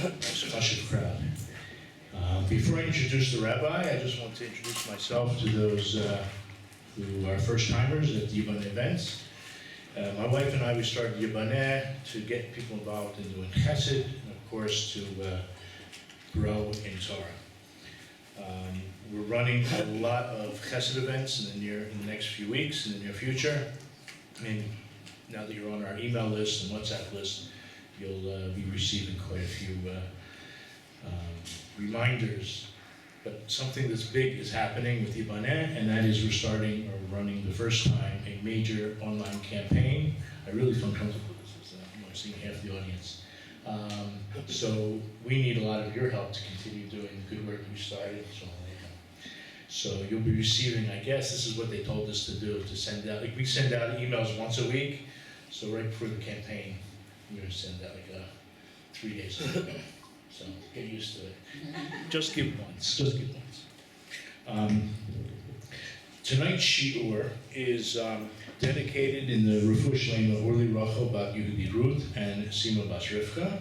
Nice Chashuv crowd. Before I introduce the rabbi, I just want to introduce myself to those who are first-timers at the Yibbaneh events. My wife and I, we started Yibbaneh to get people involved in doing chesed, and of course to grow in Torah. We're running a lot of chesed events in the next few weeks, in the near future. And now that you're on our email list and WhatsApp list, you'll be receiving quite a few reminders. But something that's big is happening with Yibbaneh, and that is we're running the first time a major online campaign. I really feel comfortable with this, I'm only seeing half the audience. So we need a lot of your help to continue doing the good work you started. So you'll be receiving, I guess, this is what they told us to do, to send out, like we send out emails once a week. So right before the campaign, we're gonna send out like 3 days ago. So get used to it. Just give once, Tonight's shiur is dedicated in the Refuah Shlema of Orly Rachel Bat Yehudi Ruth and Sima Bas Rivka,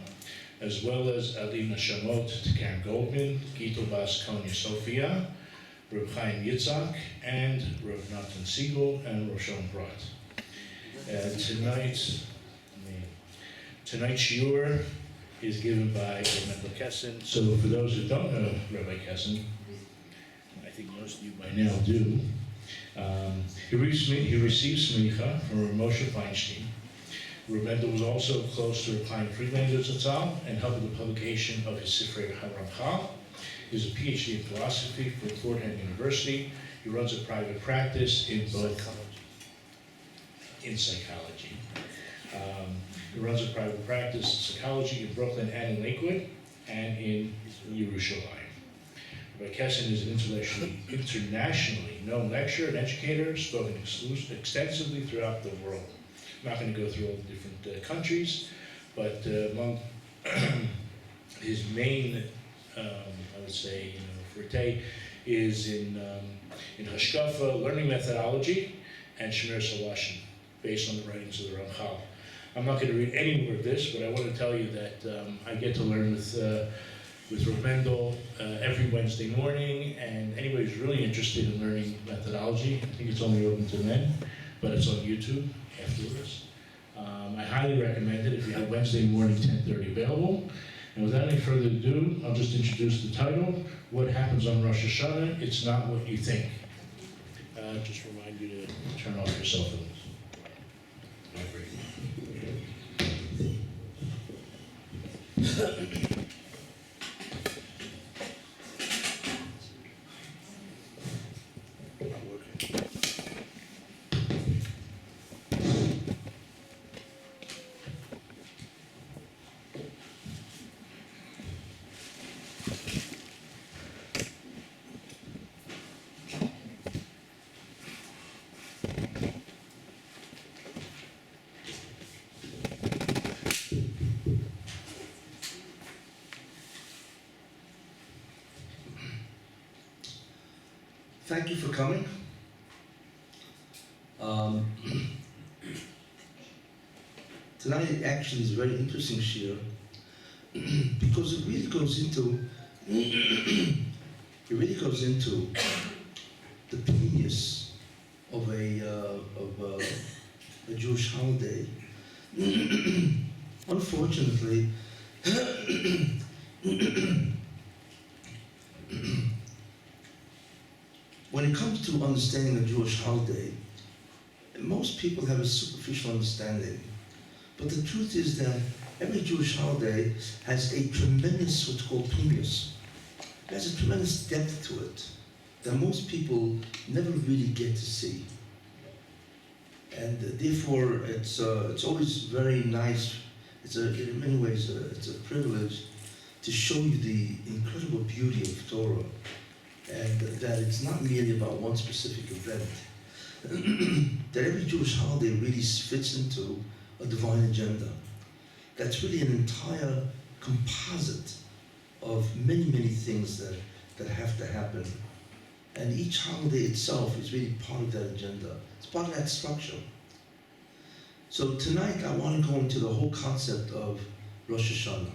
as well as Ali Nashamot to Karen Goldman, Gito Bas Konya Sophia, Reb Chaim Yitzhak, and Reb Nathan Siegel, and Roshon Brat. Tonight's shiur is given by Rabbi Mendel Kessin. So for those who don't know Rabbi Kessin, I think most of you by now do, he received smicha from Moshe Feinstein. Rabbi Mendel was also close to Reb Chaim Friedlander Zatzal and helped with the publication of his Sifrei HaRamchal. He has a PhD in philosophy from Fordham University. He runs a private practice in psychology. He runs a private practice in psychology in Brooklyn and in Lakewood and in Yerushalayim. Rabbi Kessin is an internationally known lecturer and educator, spoken extensively throughout the world. I'm not going to go through all the different countries, but among his main, I would say, forte is in Hashkafa, learning methodology, and Shemer Salashim, based on the writings of the Ramchal. I'm not going to read any more of this, but I want to tell you that I get to learn with Rabbi Mendel every Wednesday morning, and anybody who's really interested in learning methodology, I think it's only open to men, but it's on YouTube afterwards. I highly recommend it if you have Wednesday morning 10:30 available. And without any further ado, I'll just introduce the title, What Happens on Rosh Hashana? It's Not What You Think. Just remind you to turn off your cell phones. Thank you for coming. Tonight actually is a very interesting shiur because it really goes into the pinius of a Jewish holiday. Unfortunately, when it comes to understanding a Jewish holiday, most people have a superficial understanding. But the truth is that every Jewish holiday has a tremendous, what's called pinius. It has a tremendous depth to it that most people never really get to see. And therefore, it's always very nice. In many ways, it's a privilege to show you the incredible beauty of Torah, and that it's not merely about one specific event. That every Jewish holiday really fits into a divine agenda. That's really an entire composite of many, many things that have to happen. And each holiday itself is really part of that agenda. It's part of that structure. So tonight I want to go into the whole concept of Rosh Hashana.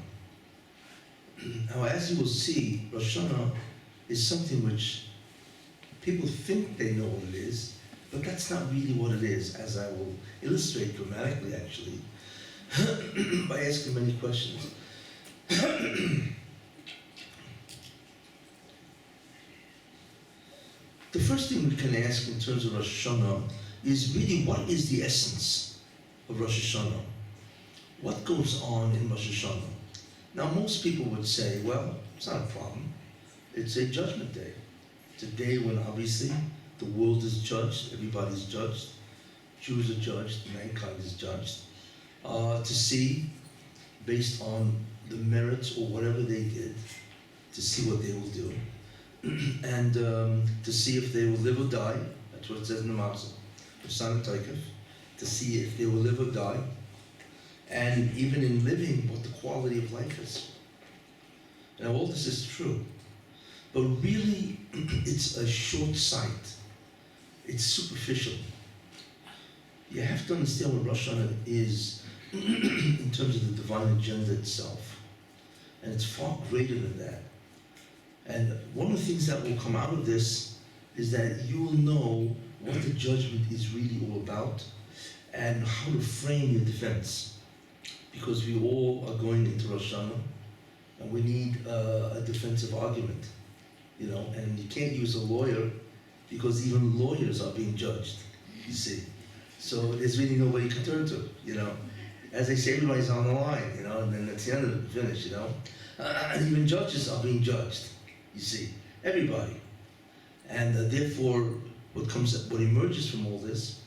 Now, as you will see, Rosh Hashanah is something which people think they know what it is, but that's not really what it is, as I will illustrate dramatically, actually, by asking many questions. The first thing we can ask in terms of Rosh Hashanah is really, what is the essence of Rosh Hashanah? What goes on in Rosh Hashanah? Now, most people would say, well, it's not a problem. It's a judgment day. It's a day when obviously the world is judged, everybody's judged, Jews are judged, mankind is judged, to see, based on the merits or whatever they did, to see what they will do, and to see if they will live or die. That's what it says in the Matzah, to see if they will live or die, and even in living, what the quality of life is. Now, all this is true, but really, it's a short sight. It's superficial. You have to understand what Rosh Hashanah is in terms of the divine agenda itself. And it's far greater than that. And one of the things that will come out of this is that you will know what the judgment is really all about and how to frame your defense. Because we all are going into Rosh Hashanah and we need a defensive argument, you know, and you can't use a lawyer because even lawyers are being judged, you see. So there's really nobody you can turn to, you know. As they say, everybody's on the line, you know, and then that's the end of it, finish, you know. And even judges are being judged, you see, everybody. And therefore, what emerges from all this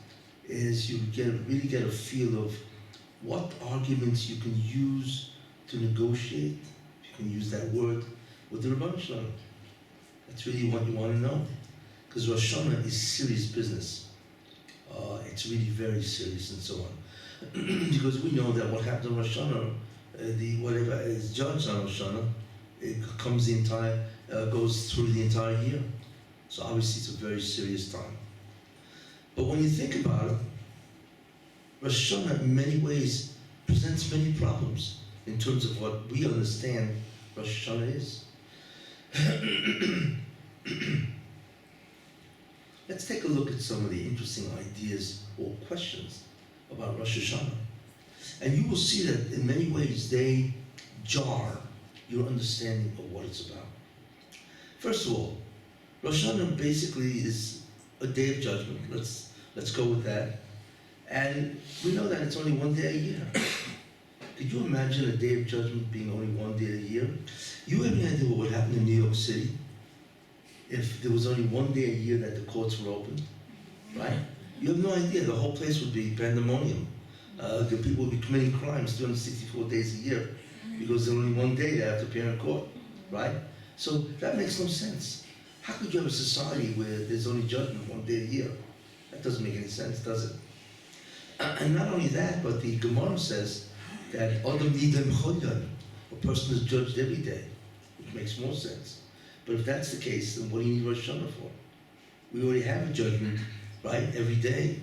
is you really get a feel of what arguments you can use to negotiate, if you can use that word, with the Rabbi Mendel. That's really what you want to know. Because Rosh Hashanah is serious business. It's really very serious and so on. Because we know that what happens on Rosh Hashanah, whatever is judged on Rosh Hashanah, it goes through the entire year. So obviously it's a very serious time. But when you think about it, Rosh Hashanah in many ways presents many problems in terms of what we understand Rosh Hashanah is. Let's take a look at some of the interesting ideas or questions about Rosh Hashanah. And you will see that in many ways they jar your understanding of what it's about. First of all, Rosh Hashanah basically is a day of judgment. Let's go with that. And we know that it's only one day a year. Could you imagine a day of judgment being only one day a year? You have any idea what would happen in New York City if there was only one day a year that the courts were open, right? You have no idea. The whole place would be pandemonium. The people would be committing crimes 364 days a year because there's only one day they have to appear in court, right? So that makes no sense. How could you have a society where there's only judgment one day a year? That doesn't make any sense, does it? And not only that, but the Gemara says that Adam Nidem Chodyan, a person is judged every day, which makes more sense. But if that's the case, then what do you need Rosh Hashanah for? We already have a judgment, right, every day.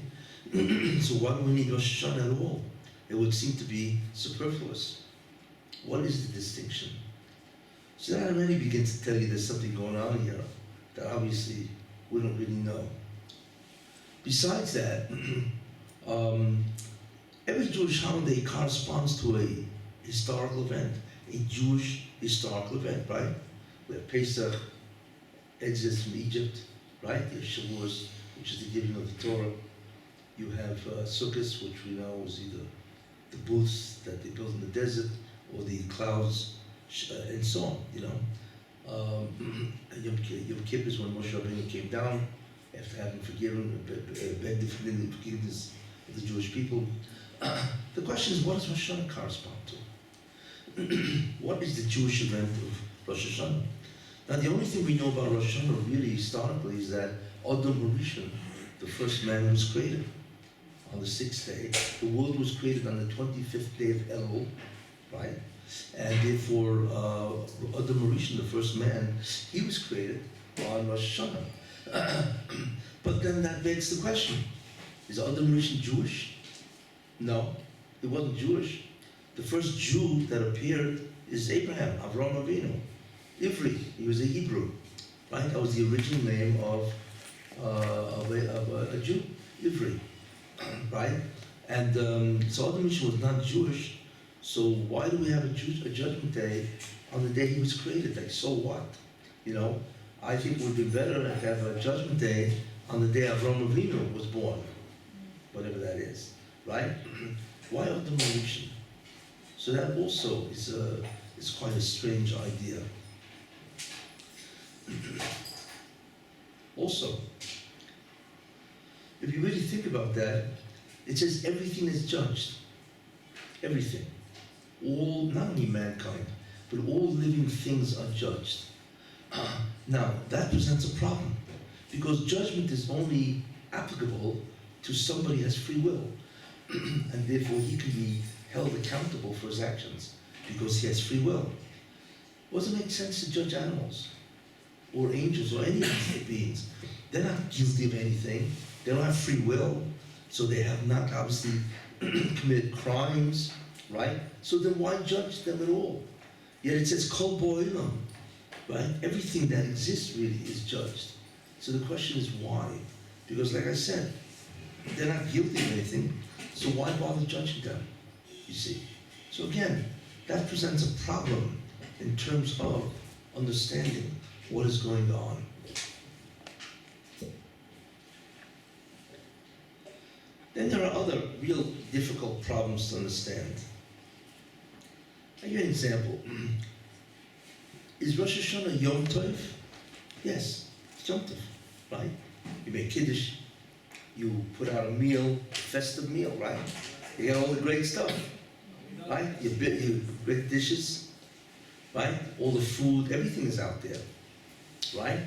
So why do we need Rosh Hashanah at all? It would seem to be superfluous. What is the distinction? So that already begins to tell you there's something going on here that obviously we don't really know. Besides that, every Jewish holiday corresponds to a historical event, a Jewish historical event, right? We have Pesach, Exodus from Egypt, right? You have Shavuos, which is the giving of the Torah. You have Sukkot, which we know is either the booths that they built in the desert or the clouds, and so on, you know. Yom Kippur is when Moshe Rabbeinu came down after having begged the forgiveness of the Jewish people. The question is, what does Rosh Hashanah correspond to? What is the Jewish event of Rosh Hashanah? Now, the only thing we know about Rosh Hashanah really historically is that Adam Harishon, the first man, was created on the 6th day. The world was created on the 25th day of Elul, right? And therefore, Adam Harishon, the first man, he was created on Rosh Hashanah. But then that begs the question, is Adam Harishon Jewish? No, he wasn't Jewish. The first Jew that appeared is Abraham, Avram Avinu. Ivri, he was a Hebrew, right? That was the original name of a Jew, Ivri, right? And so Adam Rishon was not Jewish, so why do we have a judgment day on the day he was created? Like, so what? You know, I think it would be better to have a judgment day on the day Avram Avinu was born, whatever that is, right? Why Adam Rishon? So that also is quite a strange idea. Also, if you really think about that, it says everything is judged. Everything. All, not only mankind, but all living things are judged. Now, that presents a problem, because judgment is only applicable to somebody who has free will, and therefore he can be held accountable for his actions, because he has free will. Does it make sense to judge animals, or angels, or any of these beings? They're not guilty of anything. They don't have free will, so they have not obviously committed crimes, right? So then why judge them at all? Yet it says kol bo'olam, right? Everything that exists really is judged. So the question is why? Because like I said, they're not guilty of anything, so why bother judging them? You see? So again, that presents a problem in terms of understanding what is going on. Then there are other real difficult problems to understand. I'll give you an example. Is Rosh Hashana Yom Tov? Yes, it's Yom Tov, right? You make Kiddush, you put out a meal, festive meal, right? You got all the great stuff, right? You great dishes, right? All the food, everything is out there, right?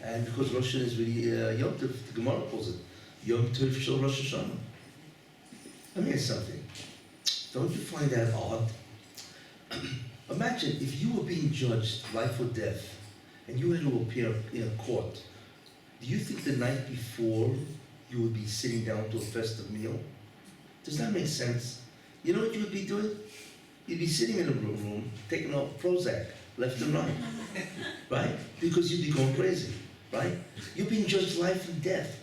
And because Rosh Hashanah is really Yom Tov, the Gemara calls it Yom Tov Shel Rosh Hashanah. Let me ask you something. Don't you find that odd? Imagine if you were being judged life or death, and you had to appear in a court. Do you think the night before you would be sitting down to a festive meal? Does that make sense? You know what you would be doing? You'd be sitting in a room taking a Prozac left and right, right? Because you'd be going crazy, right? You're being judged life and death.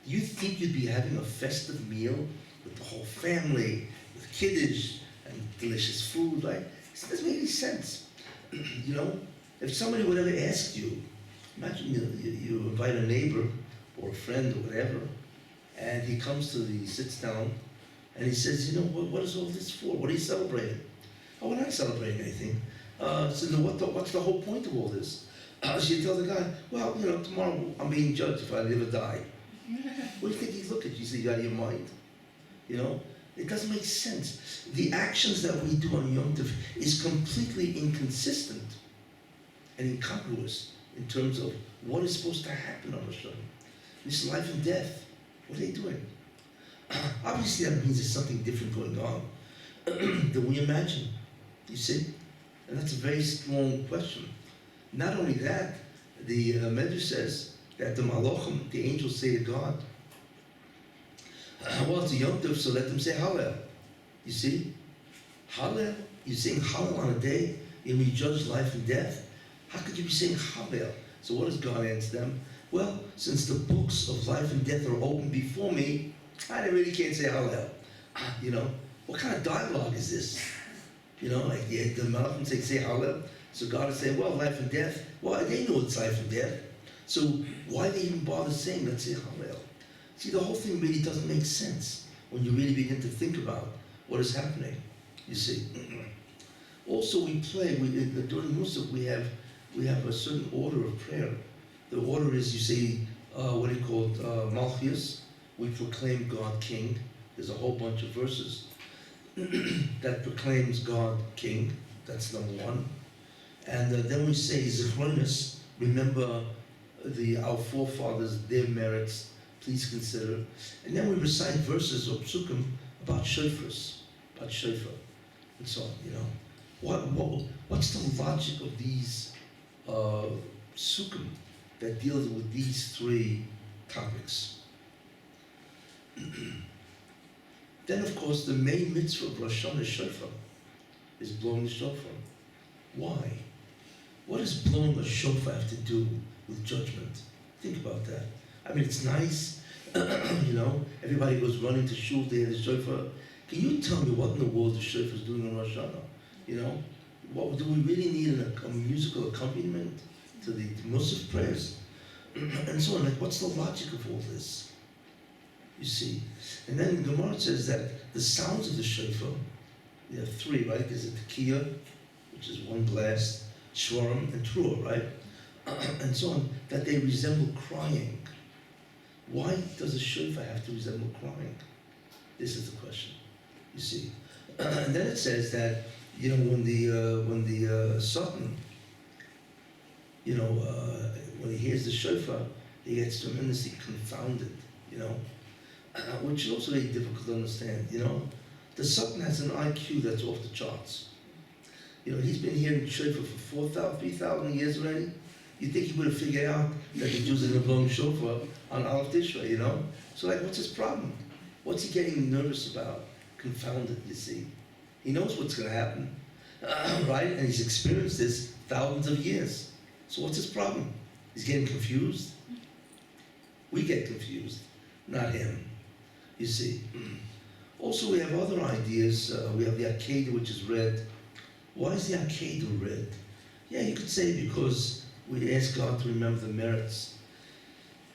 Do you think you'd be having a festive meal with the whole family, with Kiddush and delicious food, right? It doesn't make any sense. You know, if somebody would ever ask you, imagine you invite a neighbor or a friend or whatever, and he sits down, and he says, you know, what is all this for? What are you celebrating? Oh, we're not celebrating anything. So what's the whole point of all this? So you tell the guy, well, you know, tomorrow I'm being judged if I live or die. What do you think he'd look at you? Say, you out of your mind? You know? It doesn't make sense. The actions that we do on Yom Tov is completely inconsistent and incongruous in terms of what is supposed to happen on Rosh Hashanah. This is life and death. What are they doing? Obviously that means there's something different going on than we imagine. You see? And that's a very strong question. Not only that, the Medrash says that the Malachim, the angels, say to God, well, it's a Yom Tov, so let them say Hallel. You see? Hallel? You're saying Hallel on a day and we judge life and death? How could you be saying Hallel? So what does God answer them? Well, since the books of life and death are open before me, I really can't say Hallel. You know? What kind of dialogue is this? You know, like the Malachim say Hallel. So God is saying, well, life and death. Well, they know it's life and death. So why they even bother saying, let's say Hallel? See, the whole thing really doesn't make sense when you really begin to think about what is happening, you see. Also, we pray, during Musaf, we have a certain order of prayer. The order is, you say, what do you call it, Malchus. We proclaim God King. There's a whole bunch of verses that proclaims God King. That's number one. And then we say, Zichronis, remember our forefathers, their merits, please consider. And then we recite verses or psukim about shofars, about shofar, and so on, you know. What's the logic of these psukim that deals with these three topics? Then, of course, the main mitzvah of Rosh Hashanah is shofar. is blowing the shofar. Why? What does blowing a shofar have to do with judgment? Think about that. I mean, it's nice, everybody goes running to shul to hear the shofar. Can you tell me what in the world the shofar is doing on Rosh Hashana? What do we really need a musical accompaniment to the Musaf prayers? And so on, what's the logic of all this? You see? And then the Gemara says that the sounds of the shofar, there are three, right? There's a tekiah, which is one blast, shvarim, and truah, right? And so on, that they resemble crying. Why does a shofar have to resemble crying? This is the question, you see. And then it says that, when the Satan, when he hears the shofar, he gets tremendously confounded, which is also very difficult to understand, The Satan has an IQ that's off the charts. He's been hearing shofar for 3,000 years already. You think he would have figured out that the Jews are blowing shofar on Aleph Tishrei, So what's his problem? What's he getting nervous about? Confounded, you see. He knows what's going to happen, right? And he's experienced this thousands of years. So what's his problem? He's getting confused? We get confused, not him, you see. Also, we have other ideas. We have the Akedah, which is red. Why is the Akedah red? Yeah, you could say because we ask God to remember the merits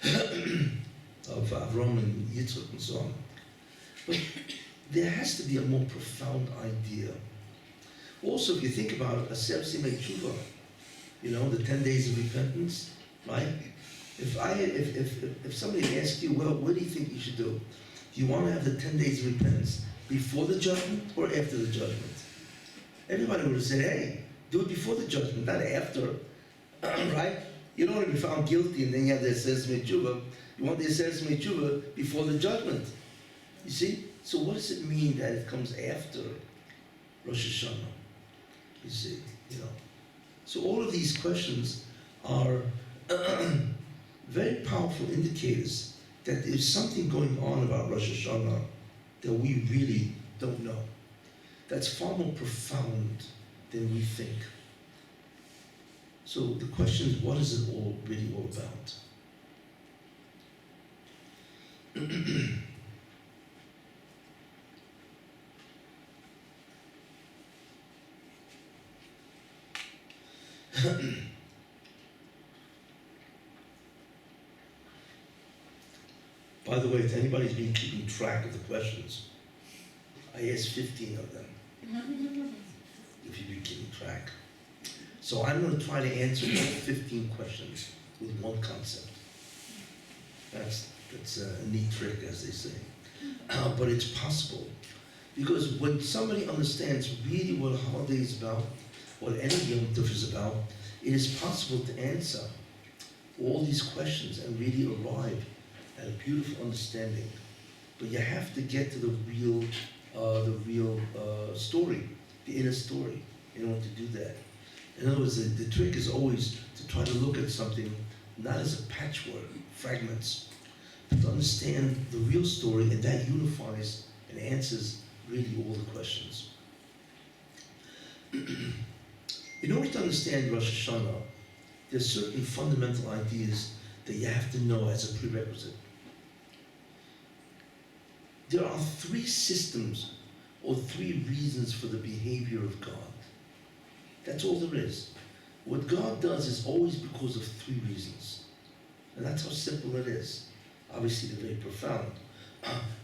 of Avram and Yitzchak and so on. But there has to be a more profound idea. Also, if you think about it, Aser Simei Tshuva, the 10 days of repentance, right? If somebody asked you, well, what do you think you should do? Do you want to have the 10 days of repentance before the judgment or after the judgment? Everybody would have said, hey, do it before the judgment, not after, right? You don't want to be found guilty and then you have the Aser Simei Tshuva. You want the Aser Simei Tshuva before the judgment. You see? So what does it mean that it comes after Rosh Hashana? You see, So all of these questions are very powerful indicators that there's something going on about Rosh Hashana that we really don't know. That's far more profound than we think. So the question is, what is it all really all about? By the way, if anybody's been keeping track of the questions, I asked 15 of them, if you've been keeping track. So I'm going to try to answer all 15 questions with one concept. That's a neat trick, as they say. But it's possible. Because when somebody understands really what a holiday is about, what any Yom Tov is about, it is possible to answer all these questions and really arrive at a beautiful understanding. But you have to get to the real story, the inner story, in order to do that. In other words, the trick is always to try to look at something not as a patchwork, fragments, but to understand the real story, and that unifies and answers really all the questions. In order to understand Rosh Hashana, there's certain fundamental ideas that you have to know as a prerequisite. There are three systems or three reasons for the behavior of God. That's all there is. What God does is always because of three reasons. And that's how simple it is. Obviously, they're very profound.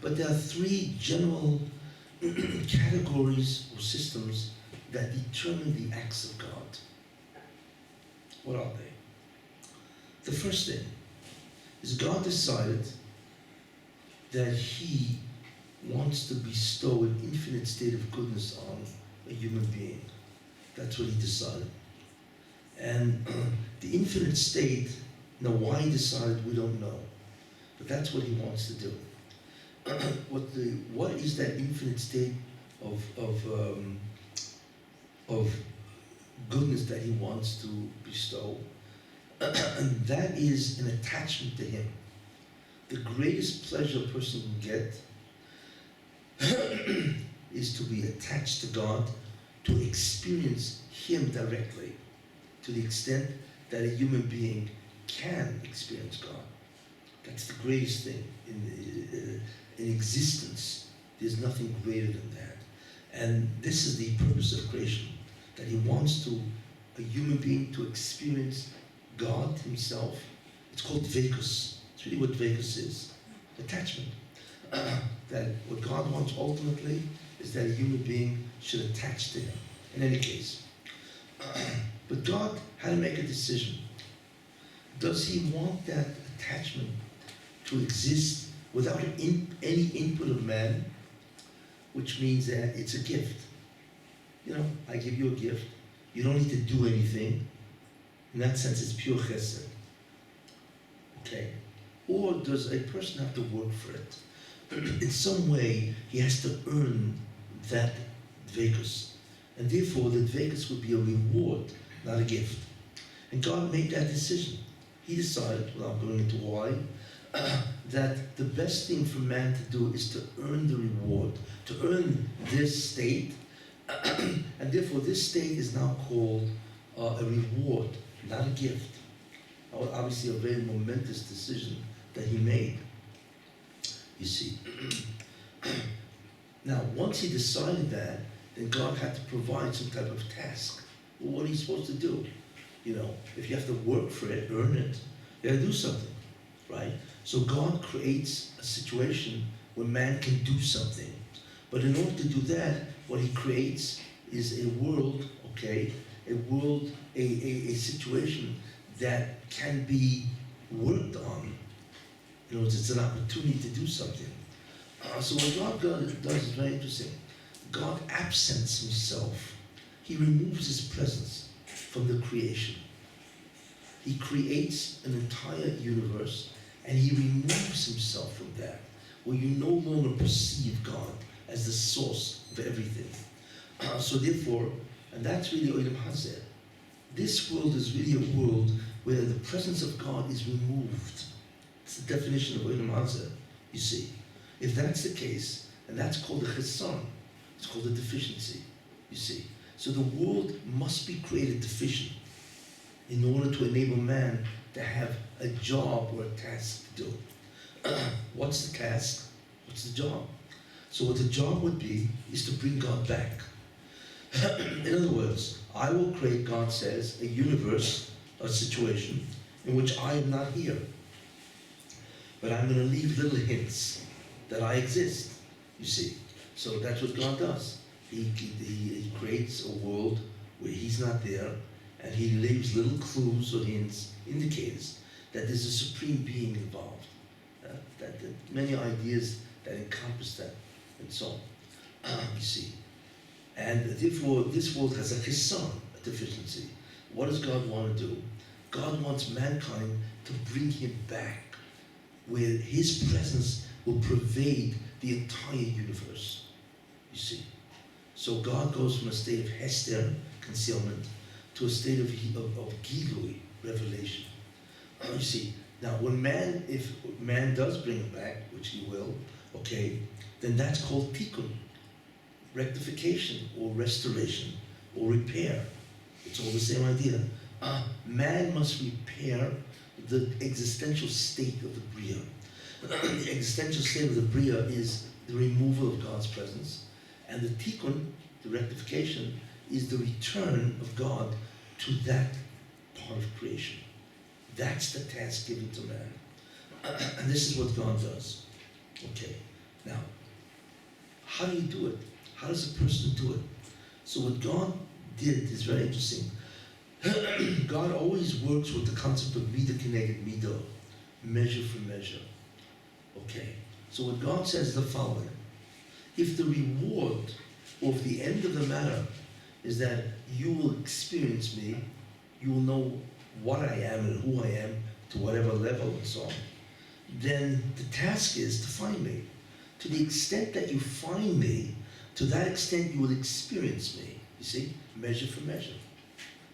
But there are three general categories or systems that determine the acts of God. What are they? The first thing is God decided that He wants to bestow an infinite state of goodness on a human being. That's what He decided. And the infinite state, now why He decided, we don't know. But that's what He wants to do. What is that infinite state of goodness that He wants to bestow? And that is an attachment to Him. The greatest pleasure a person can get is to be attached to God to experience Him directly, to the extent that a human being can experience God. That's the greatest thing in existence. There's nothing greater than that. And this is the purpose of creation, that He wants a human being to experience God Himself. It's called dvekus. It's really what dvekus is, attachment. That what God wants ultimately is that a human being should attach to Him, in any case. But God had to make a decision. Does He want that attachment to exist without any input of man, which means that it's a gift? You know, I give you a gift. You don't need to do anything. In that sense, it's pure chesed. Okay? Or does a person have to work for it? In some way, he has to earn that dvekus. And therefore, the dvekus would be a reward, not a gift. And God made that decision. He decided, without going into why, that the best thing for man to do is to earn the reward, to earn this state, and therefore this state is now called a reward, not a gift. Obviously a very momentous decision that he made, you see. Now, once he decided that, then God had to provide some type of task. Well, what are you supposed to do? You know, if you have to work for it, earn it, you gotta do something, right? So God creates a situation where man can do something. But in order to do that, what He creates is a world, okay, a situation that can be worked on. You know, it's an opportunity to do something. So what God does is very interesting. God absents Himself. He removes His presence from the creation. He creates an entire universe, and He removes Himself from that, where you no longer perceive God as the source of everything. So therefore, and that's really Olam Hazeh. This world is really a world where the presence of God is removed. It's the definition of Olam Hazeh, you see. If that's the case, and that's called a chesan, it's called a deficiency, you see. So the world must be created deficient in order to enable man to have a job or a task to do. What's the task? What's the job? So what the job would be is to bring God back. In other words, I will create, God says, a universe, a situation in which I am not here. But I'm going to leave little hints that I exist, you see. So that's what God does. He creates a world where He's not there, and He leaves little clues or hints, indicators, that there's a supreme being involved. That many ideas that encompass that, and so on, you see. And therefore, this world has a chesan, a deficiency. What does God want to do? God wants mankind to bring Him back, where His presence will pervade the entire universe, you see. So God goes from a state of hester, concealment, to a state of gilui, revelation. You see, now if man does bring Him back, which He will, okay, then that's called tikkun, rectification or restoration or repair. It's all the same idea. Man must repair the existential state of the Bria. The existential state of the Bria is the removal of God's presence, and the tikkun, the rectification, is the return of God to that part of creation. That's the task given to man. And this is what God does. Okay, now, how do you do it? How does a person do it? So what God did is very interesting. God always works with the concept of midah keneged midah, measure for measure. Okay, so what God says is the following. If the reward or if the end of the matter is that you will experience me, you will know what I am and who I am to whatever level and so on, then the task is to find me. To the extent that you find me, to that extent you will experience me. You see, measure for measure.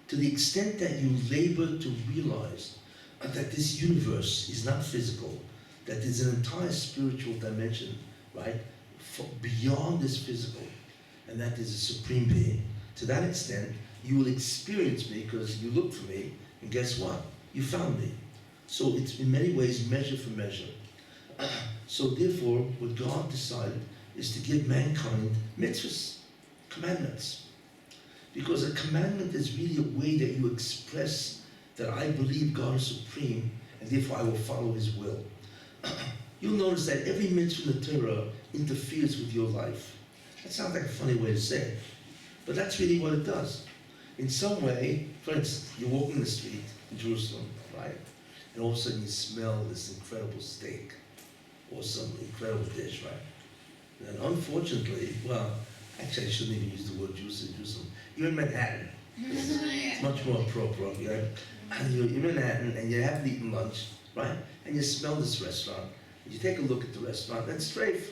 To the extent that you labor to realize that this universe is not physical, that there's an entire spiritual dimension, right, beyond this physical, and that there's a supreme being, To that extent, you will experience me because you looked for me, and guess what? You found me. So it's in many ways measure for measure. So therefore, what God decided is to give mankind mitzvahs, commandments. Because a commandment is really a way that you express that I believe God is supreme, and therefore I will follow His will. You'll notice that every mitzvah in the Torah interferes with your life. That sounds like a funny way to say it, but that's really what it does. In some way, for instance, you're walking the street in Jerusalem, right? And all of a sudden you smell this incredible steak or some incredible dish, right? And unfortunately, well, actually I shouldn't even use the word Jerusalem. You're in Manhattan. It's much more appropriate, right? And you're in Manhattan and you haven't eaten lunch, right? And you smell this restaurant. And you take a look at the restaurant and it's strafe.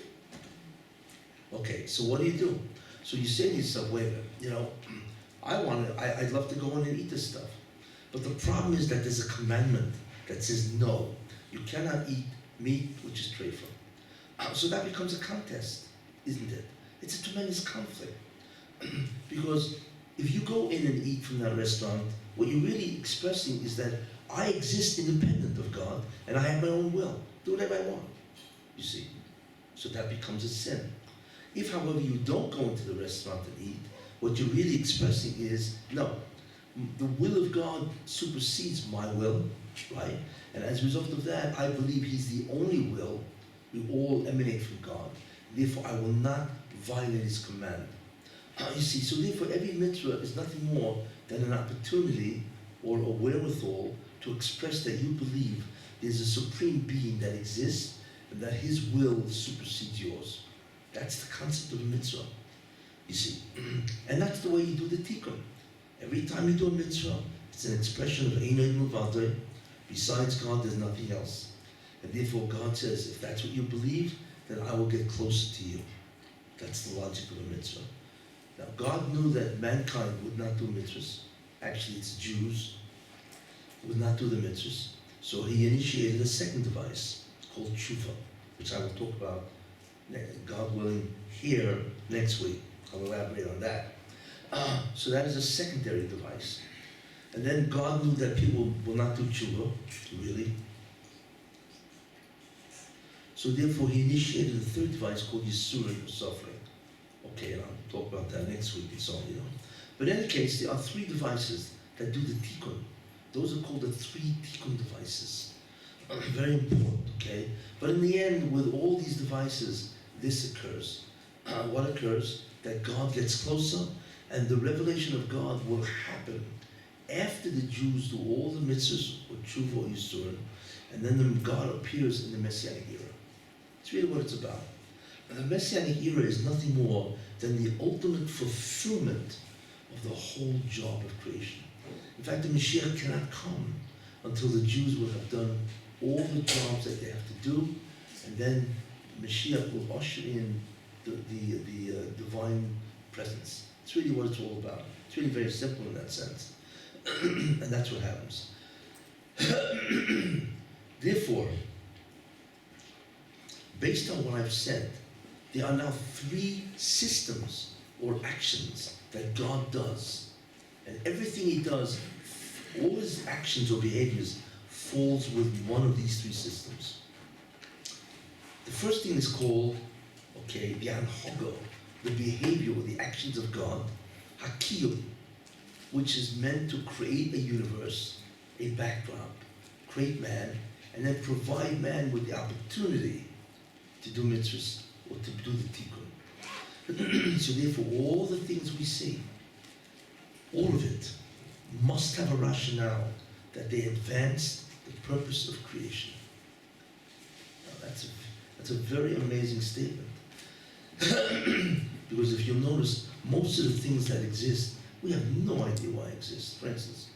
Okay, so what do? So you say to yourself, wait a minute, you know, I'd love to go in and eat this stuff. But the problem is that there's a commandment that says no, you cannot eat meat which is treifa. So that becomes a contest, isn't it? It's a tremendous conflict. Because if you go in and eat from that restaurant, what you're really expressing is that I exist independent of God and I have my own will. Do whatever I want, you see. So that becomes a sin. If, however, you don't go into the restaurant and eat, what you're really expressing is, no, the will of God supersedes my will, right? And as a result of that, I believe He's the only will. We all emanate from God. Therefore, I will not violate His command. You see, so therefore every mitzvah is nothing more than an opportunity or a wherewithal to express that you believe there's a supreme being that exists and that His will supersedes yours. That's the concept of a mitzvah, you see. And that's the way you do the tikkun. Every time you do a mitzvah, it's an expression of Einay Muvadeh. Besides God, there's nothing else. And therefore God says, if that's what you believe, then I will get closer to you. That's the logic of a mitzvah. Now, God knew that mankind would not do mitzvahs. Actually, it's Jews who would not do the mitzvahs. So He initiated a second device called tshuva, which I will talk about, God willing, here next week. I'll elaborate on that. So that is a secondary device. And then God knew that people will not do tshuva, really. So therefore, He initiated a third device called Yisurim, suffering. Okay, and I'll talk about that next week and so on, you know. But in any case, there are three devices that do the tikkun. Those are called the three tikkun devices. Very important, okay? But in the end, with all these devices, this occurs. What occurs? That God gets closer, and the revelation of God will happen after the Jews do all the mitzvahs, or tshuva, or yisurim, and then God appears in the Messianic era. It's really what it's about. And the Messianic era is nothing more than the ultimate fulfillment of the whole job of creation. In fact, the Mashiach cannot come until the Jews will have done all the jobs that they have to do, and then Mashiach will usher in the divine presence. It's really what it's all about. It's really very simple in that sense. And that's what happens. Therefore, based on what I've said, there are now three systems or actions that God does. And everything He does, all His actions or behaviors, falls with one of these three systems. The first thing is called, the anhogo, the behavior or the actions of God, hakiyum, which is meant to create a universe, a backdrop, create man, and then provide man with the opportunity to do mitzvahs or to do the tikkun. So therefore, all the things we see, all of it, must have a rationale that they advance the purpose of creation. Now that's a very amazing statement. Because if you'll notice, most of the things that exist, we have no idea why they exist. For instance,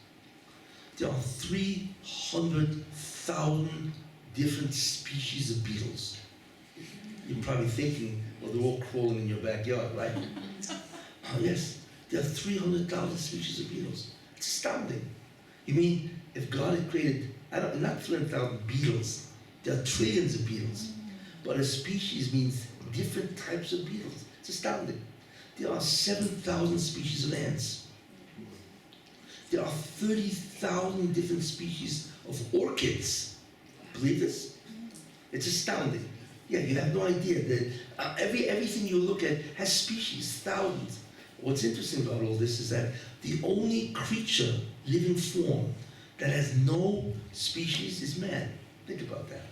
there are 300,000 different species of beetles. You're probably thinking, well, they're all crawling in your backyard, right? Yes, there are 300,000 species of beetles. It's astounding. You mean, if God had created, not 300,000 beetles, there are trillions of beetles. But a species means different types of beetles. It's astounding. There are 7,000 species of ants. There are 30,000 different species of orchids. Believe this? It's astounding. Yeah, you have no idea that everything you look at has species, thousands. What's interesting about all this is that the only creature, living form, that has no species is man. Think about that.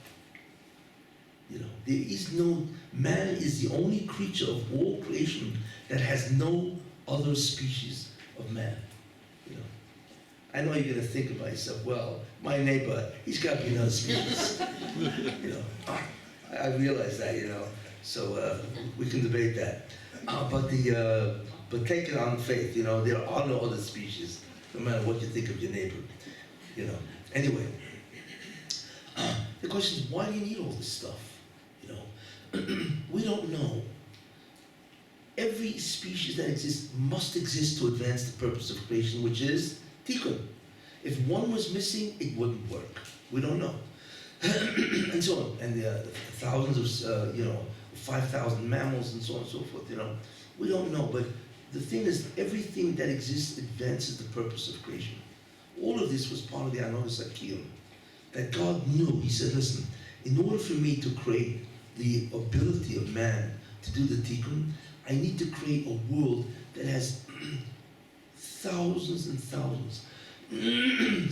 You know, there is no, man is the only creature of all creation that has no other species of man. You know, I know you're gonna think about yourself, well, my neighbor, he's got to be another species. You know, I realize that, you know, so we can debate that. But take it on faith, you know, there are no other species, no matter what you think of your neighbor, you know. Anyway, the question is, why do you need all this stuff? You know, we don't know. Every species that exists must exist to advance the purpose of creation, which is tikkun. If one was missing, it wouldn't work. We don't know. And so on. And there are thousands of, 5,000 mammals and so on and so forth, you know. We don't know, but the thing is, everything that exists advances the purpose of creation. All of this was part of the Anonis Akiyim, that God knew. He said, listen, in order for me to create the ability of man to do the tikkun, I need to create a world that has thousands and thousands.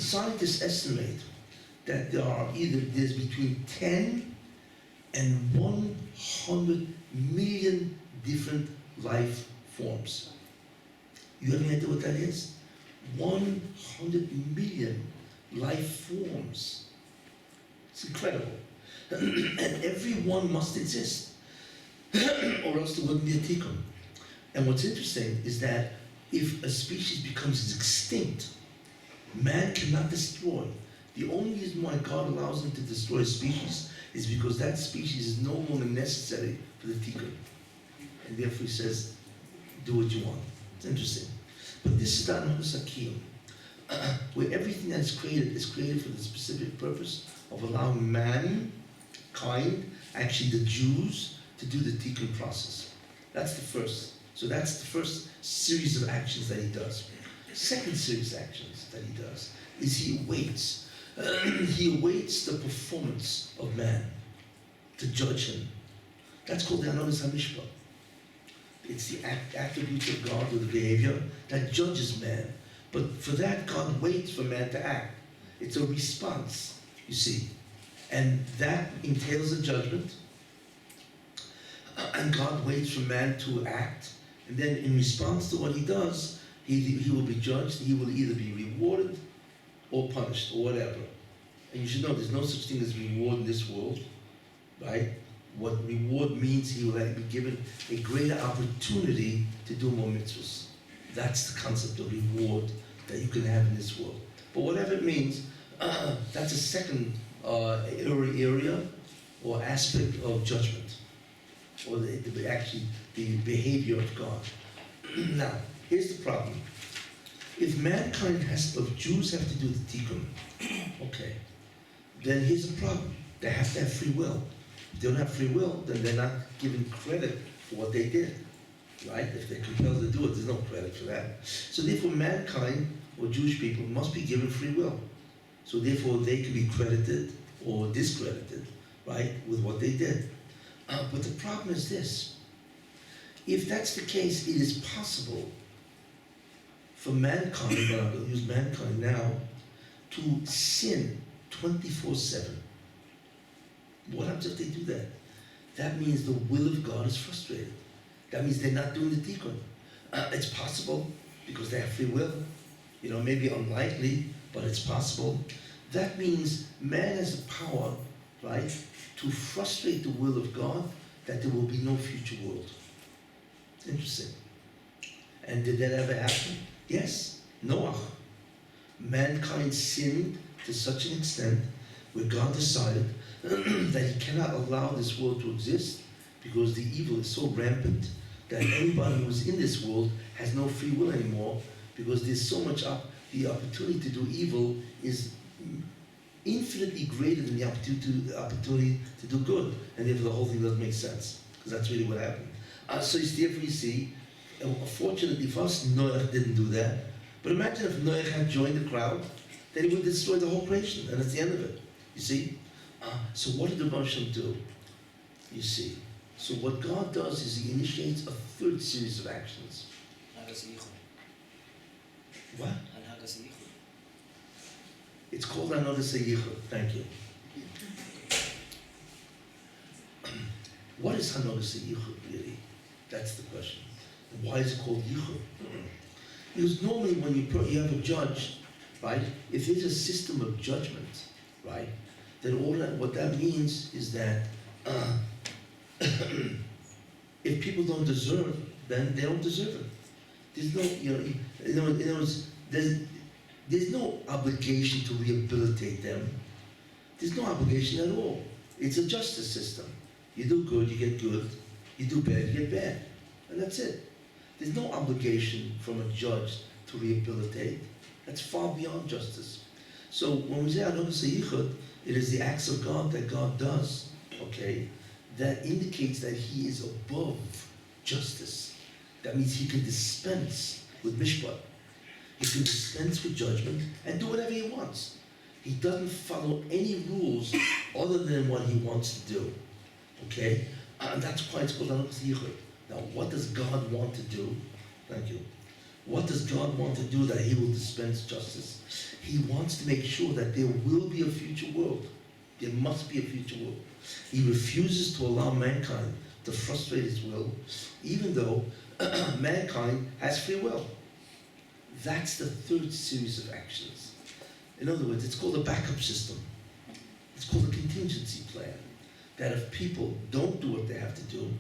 Scientists estimate that there's between 10 and 100 million different life forms. You have any idea what that is? 100 million life forms. It's incredible. And every one must exist, or else there wouldn't be a tikkun. And what's interesting is that if a species becomes extinct, man cannot destroy. The only reason why God allows him to destroy a species is because that species is no longer necessary for the tikkun. And therefore he says, do what you want. It's interesting. But this is not Anonis Akiyim, where everything that is created for the specific purpose of allowing mankind, actually the Jews, to do the tikkun process. That's the first. So that's the first series of actions that he does. Second series of actions that he does is he awaits. He awaits the performance of man to judge him. That's called the Anonis HaMishpah. It's the attributes of God or the behavior that judges man. But for that, God waits for man to act. It's a response, you see. And that entails a judgment. And God waits for man to act. And then in response to what he does, he will be judged. He will either be rewarded or punished or whatever. And you should know there's no such thing as reward in this world, right? What reward means, he will be given a greater opportunity to do more mitzvahs. That's the concept of reward that you can have in this world. But whatever it means, that's a second area or aspect of judgment, or the behavior of God. Now, here's the problem. If Jews have to do the tikkun, okay, then here's the problem. They have to have free will. If they don't have free will, then they're not given credit for what they did, right? If they're compelled to do it, there's no credit for that. So therefore, mankind, or Jewish people, must be given free will. So therefore, they can be credited or discredited, right, with what they did. But the problem is this. If that's the case, it is possible for mankind, but I'm going to use mankind now, to sin 24/7. What happens if they do that? That means the will of God is frustrated. That means they're not doing the tikkun. It's possible, because they have free will. You know, maybe unlikely, but it's possible. That means man has the power, right, to frustrate the will of God, that there will be no future world. Interesting. And did that ever happen? Yes. Noah. Mankind sinned to such an extent where God decided that he cannot allow this world to exist because the evil is so rampant that anybody who is in this world has no free will anymore, because there's so much the opportunity to do evil is infinitely greater than the opportunity to do good, and therefore the whole thing doesn't make sense, because that's really what happened. So therefore you see, And fortunately for us, Noach didn't do that. But imagine if Noach had joined the crowd, then he would destroy the whole creation, and that's the end of it. You see? So what did the Moshe do? You see? So what God does is he initiates a third series of actions. What? It's called Another Yichud. Thank you. What is Another Yichud really? That's the question. And why is it called Yichud? Because normally when you have a judge, right? If there's a system of judgment, right? Then what that means is that if people don't deserve, then they don't deserve it. There's no, there's no obligation to rehabilitate them. There's no obligation at all. It's a justice system. You do good, you get good. You do bad, you get bad. And that's it. There's no obligation from a judge to rehabilitate. That's far beyond justice. So when we say Adonai Yichud, it is the acts of God that God does, okay, that indicates that he is above justice. That means he can dispense with mishpat. He can dispense with judgment and do whatever he wants. He doesn't follow any rules other than what he wants to do, okay? And that's why it's called Adonai Yichud. Now, what does God want to do? Thank you. What does God want to do that he will dispense justice? He wants to make sure that there will be a future world. There must be a future world. He refuses to allow mankind to frustrate his will, even though mankind has free will. That's the third series of actions. In other words, it's called a backup system. It's called a contingency plan. That if people don't do what they have to do,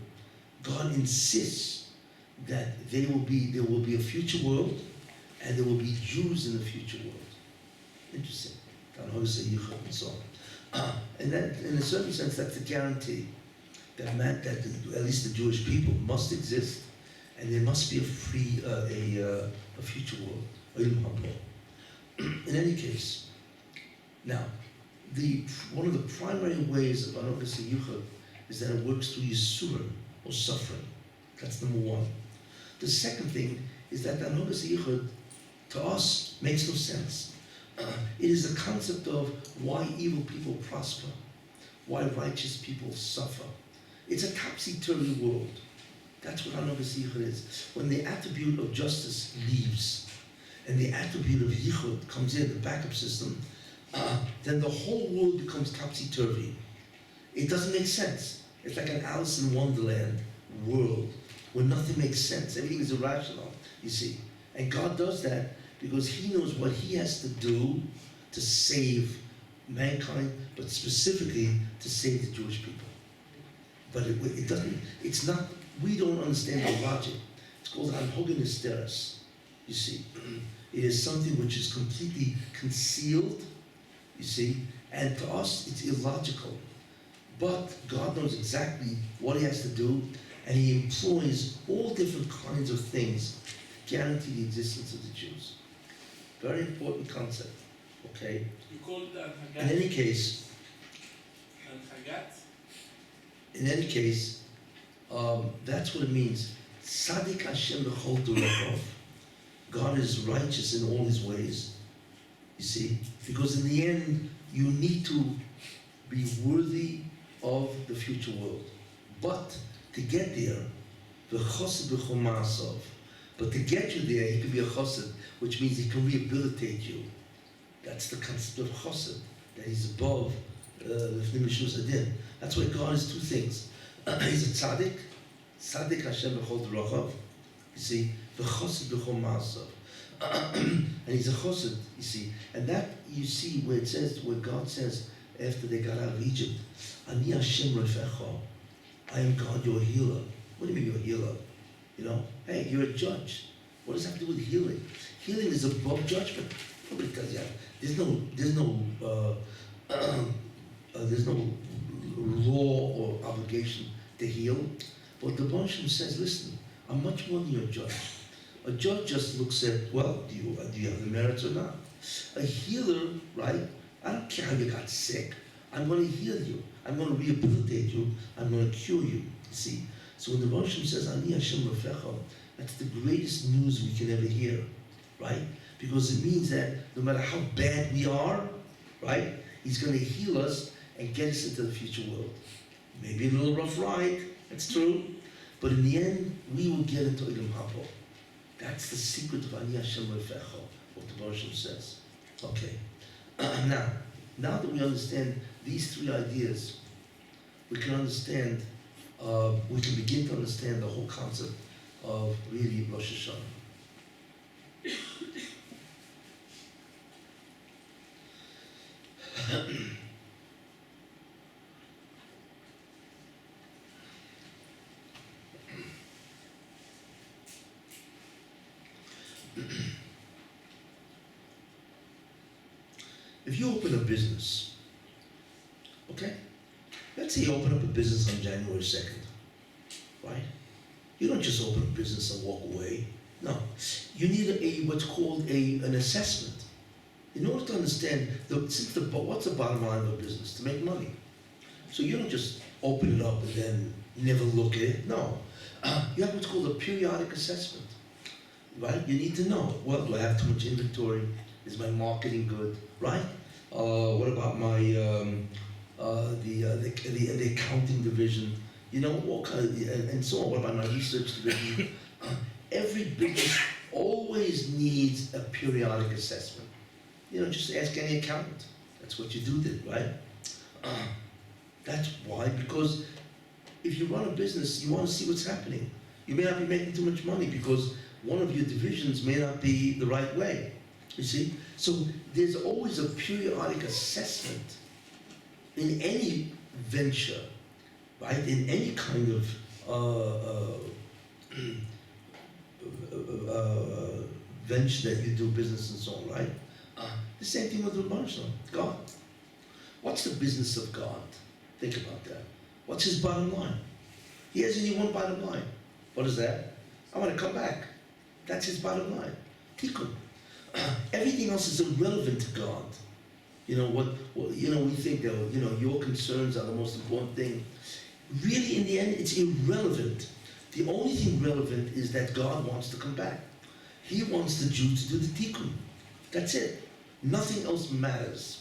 God insists that there will be a future world, and there will be Jews in the future world. Interesting. And so on. And that, in a certain sense, that's a guarantee that at least the Jewish people must exist, and there must be a future world. In any case, now, one of the primary ways of Adonai Yichud is that it works through Yisurim, or suffering. That's number one. The second thing is that Adonai Yichud, to us, makes no sense. It is the concept of why evil people prosper, why righteous people suffer. It's a topsy-turvy world. That's what Adonai Yichud is. When the attribute of justice leaves, and the attribute of Yichud comes in, the backup system, then the whole world becomes topsy-turvy. It doesn't make sense. It's like an Alice in Wonderland world where nothing makes sense. Everything is irrational, you see. And God does that because he knows what he has to do to save mankind, but specifically to save the Jewish people. But it doesn't, it's not, we don't understand the logic. It's called Anhogen Hysteris, you see. It is something which is completely concealed, you see, and to us it's illogical. But God knows exactly what he has to do, and he employs all different kinds of things to guarantee the existence of the Jews. Very important concept, okay? You call it Hagat? In any case, that's what it means. Sadik Hashem b'chol dorachov. God is righteous in all his ways, you see? Because in the end, you need to be worthy of the future world. But to get there, v'chosed b'chol ma'asov. But to get you there, he can be a chosed, which means he can rehabilitate you. That's the concept of chosed, that he's above the That's why God is two things. He's a tzaddik Hashem b'chol dorachov, you see, v'chosed b'chol ma'asov. And he's a chosed, you see. And that you see where it says, where God says, after they got out of Egypt, Ani Hashem refecha, I am God, your healer. What do you mean you're a healer? You know, hey, you're a judge. What does that have to do with healing? Healing is above judgment. Nobody tells you that. There's no law or obligation to heal. But the Bonshim says, listen, I'm much more than your judge. A judge just looks at, well, do you have the merits or not? A healer, right? I don't care how you got sick. I'm going to heal you. I'm going to rehabilitate you. I'm going to cure you. You see? So when the Roshim says, Ani Hashem Rafecha, That's the greatest news we can ever hear, right? Because it means that no matter how bad we are, right, he's going to heal us and get us into the future world. Maybe a little rough ride, that's true, but in the end, we will get into Olam Haba. That's the secret of Ani Hashem Refecha, what the Baruch Shem says. Okay, now that we understand these three ideas, we can understand, we can begin to understand the whole concept of really Rosh Hashanah. If you open a business, okay? Let's say you open up a business on January 2nd, right? You don't just open a business and walk away. No, you need what's called an assessment. In order to understand, what's the bottom line of a business? To make money. So you don't just open it up and then never look at it. No, you have what's called a periodic assessment, right? You need to know, well, do I have too much inventory? Is my marketing good, right? What about my the accounting division? You know, all kind of, and so on. What about my research division? Every business always needs a periodic assessment. You know, just ask any accountant. That's what you did, right? That's why, because if you run a business, you want to see what's happening. You may not be making too much money because one of your divisions may not be the right way. You see? So there's always a periodic assessment in any venture, right? In any kind of venture that you do business and so on, right? The same thing with the Rebbeinu, God. What's the business of God? Think about that. What's his bottom line? He has only one bottom line. What is that? I want to come back. That's his bottom line. Tikkun. Everything else is irrelevant to God. You know what? You know, we think that your concerns are the most important thing. Really, in the end, it's irrelevant. The only thing relevant is that God wants to come back. He wants the Jews to do the tikkun. That's it. Nothing else matters.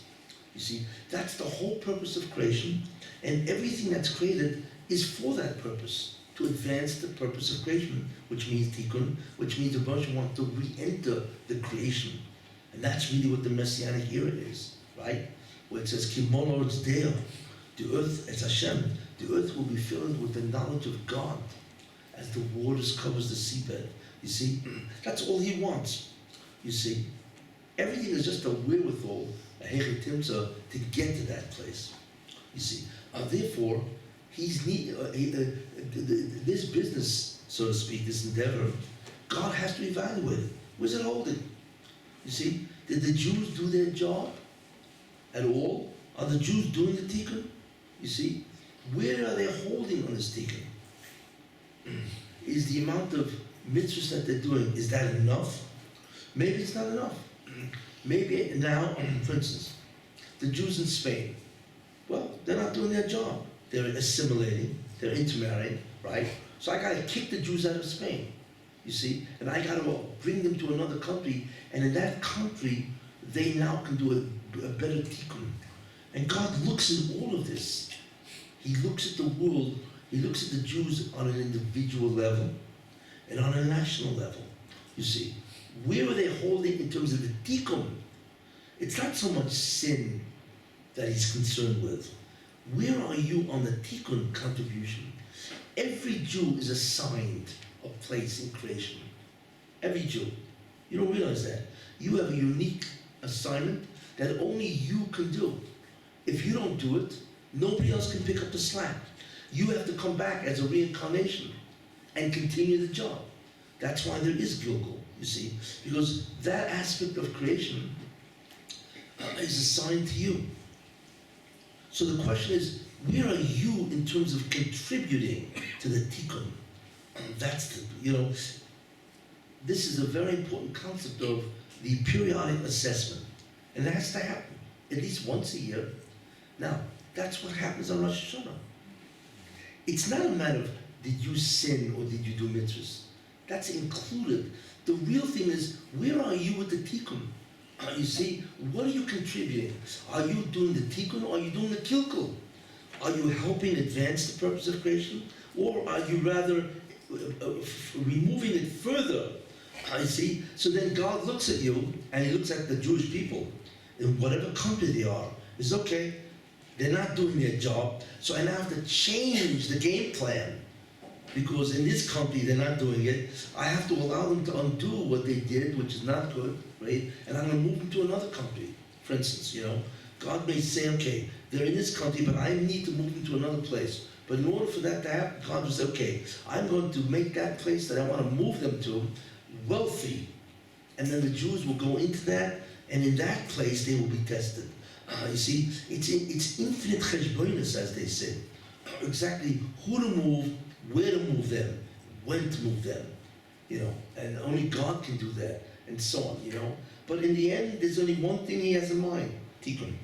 You see, that's the whole purpose of creation, and everything that's created is for that purpose, to advance the purpose of creation, which means tikkun, which means the Baruch wants to re-enter the creation. And that's really what the Messianic era is, right? Where it says, Kimon Oretz Deo, the earth, as Hashem, the earth will be filled with the knowledge of God as the waters covers the seabed. You see, that's all he wants. You see, everything is just a wherewithal, a hechetimza, to get to that place. You see, therefore, this business, so to speak, this endeavor, God has to evaluate it. Where's it holding? You see, did the Jews do their job at all? Are the Jews doing the tikkun? You see, where are they holding on this tikkun? Is the amount of mitzvahs that they're doing, is that enough? Maybe it's not enough. Maybe now, for instance, the Jews in Spain, well, they're not doing their job. They're assimilating, they're intermarrying, right? So I gotta kick the Jews out of Spain, you see? And I gotta bring them to another country, and in that country, they now can do a better tikkun. And God looks at all of this. He looks at the world, he looks at the Jews on an individual level and on a national level, you see. Where are they holding in terms of the tikkun? It's not so much sin that he's concerned with. Where are you on the tikkun contribution? Every Jew is assigned a place in creation. Every Jew. You don't realize that. You have a unique assignment that only you can do. If you don't do it, nobody else can pick up the slack. You have to come back as a reincarnation and continue the job. That's why there is Gilgal, you see, because that aspect of creation is assigned to you. So the question is, where are you in terms of contributing to the tikkun? That's the, this is a very important concept of the periodic assessment. And that has to happen at least once a year. Now, that's what happens on Rosh Hashana. It's not a matter of did you sin or did you do mitzvahs. That's included. The real thing is, where are you with the tikkun? You see, what are you contributing? Are you doing the tikkun or are you doing the kilkul? Are you helping advance the purpose of creation? Or are you rather removing it further? You see, so then God looks at you and he looks at the Jewish people in whatever country they are. It's okay, they're not doing their job, so I now have to change the game plan. Because in this country they're not doing it, I have to allow them to undo what they did, which is not good, right? And I'm going to move them to another country, for instance, you know. God may say, okay, they're in this country, but I need to move them to another place. But in order for that to happen, God will say, okay, I'm going to make that place that I want to move them to wealthy. And then the Jews will go into that, and in that place they will be tested. You see, it's infinite cheshbonis, as they say. Exactly who to move, where to move them, when to move them, you know, and only God can do that, and so on, you know. But in the end, there's only one thing he has in mind, tikkun,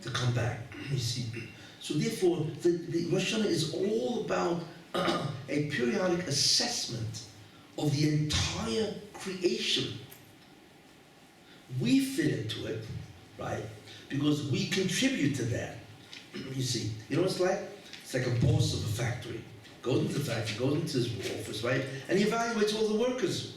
to come back, you see. So therefore, the Rosh Hashana is all about a periodic assessment of the entire creation. We fit into it, right, because we contribute to that, you see. You know what it's like? It's like a boss of a factory. Goes into the factory, goes into his office, right? And he evaluates all the workers,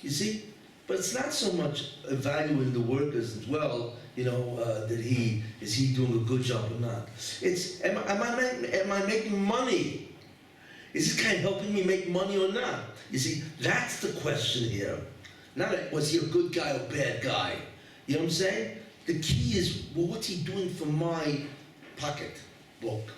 you see? But it's not so much evaluating the workers as well, you know, that is he doing a good job or not. It's, am I making money? Is this guy helping me make money or not? You see, that's the question here. Not was he a good guy or bad guy? You know what I'm saying? The key is, well, what's he doing for my pocketbook?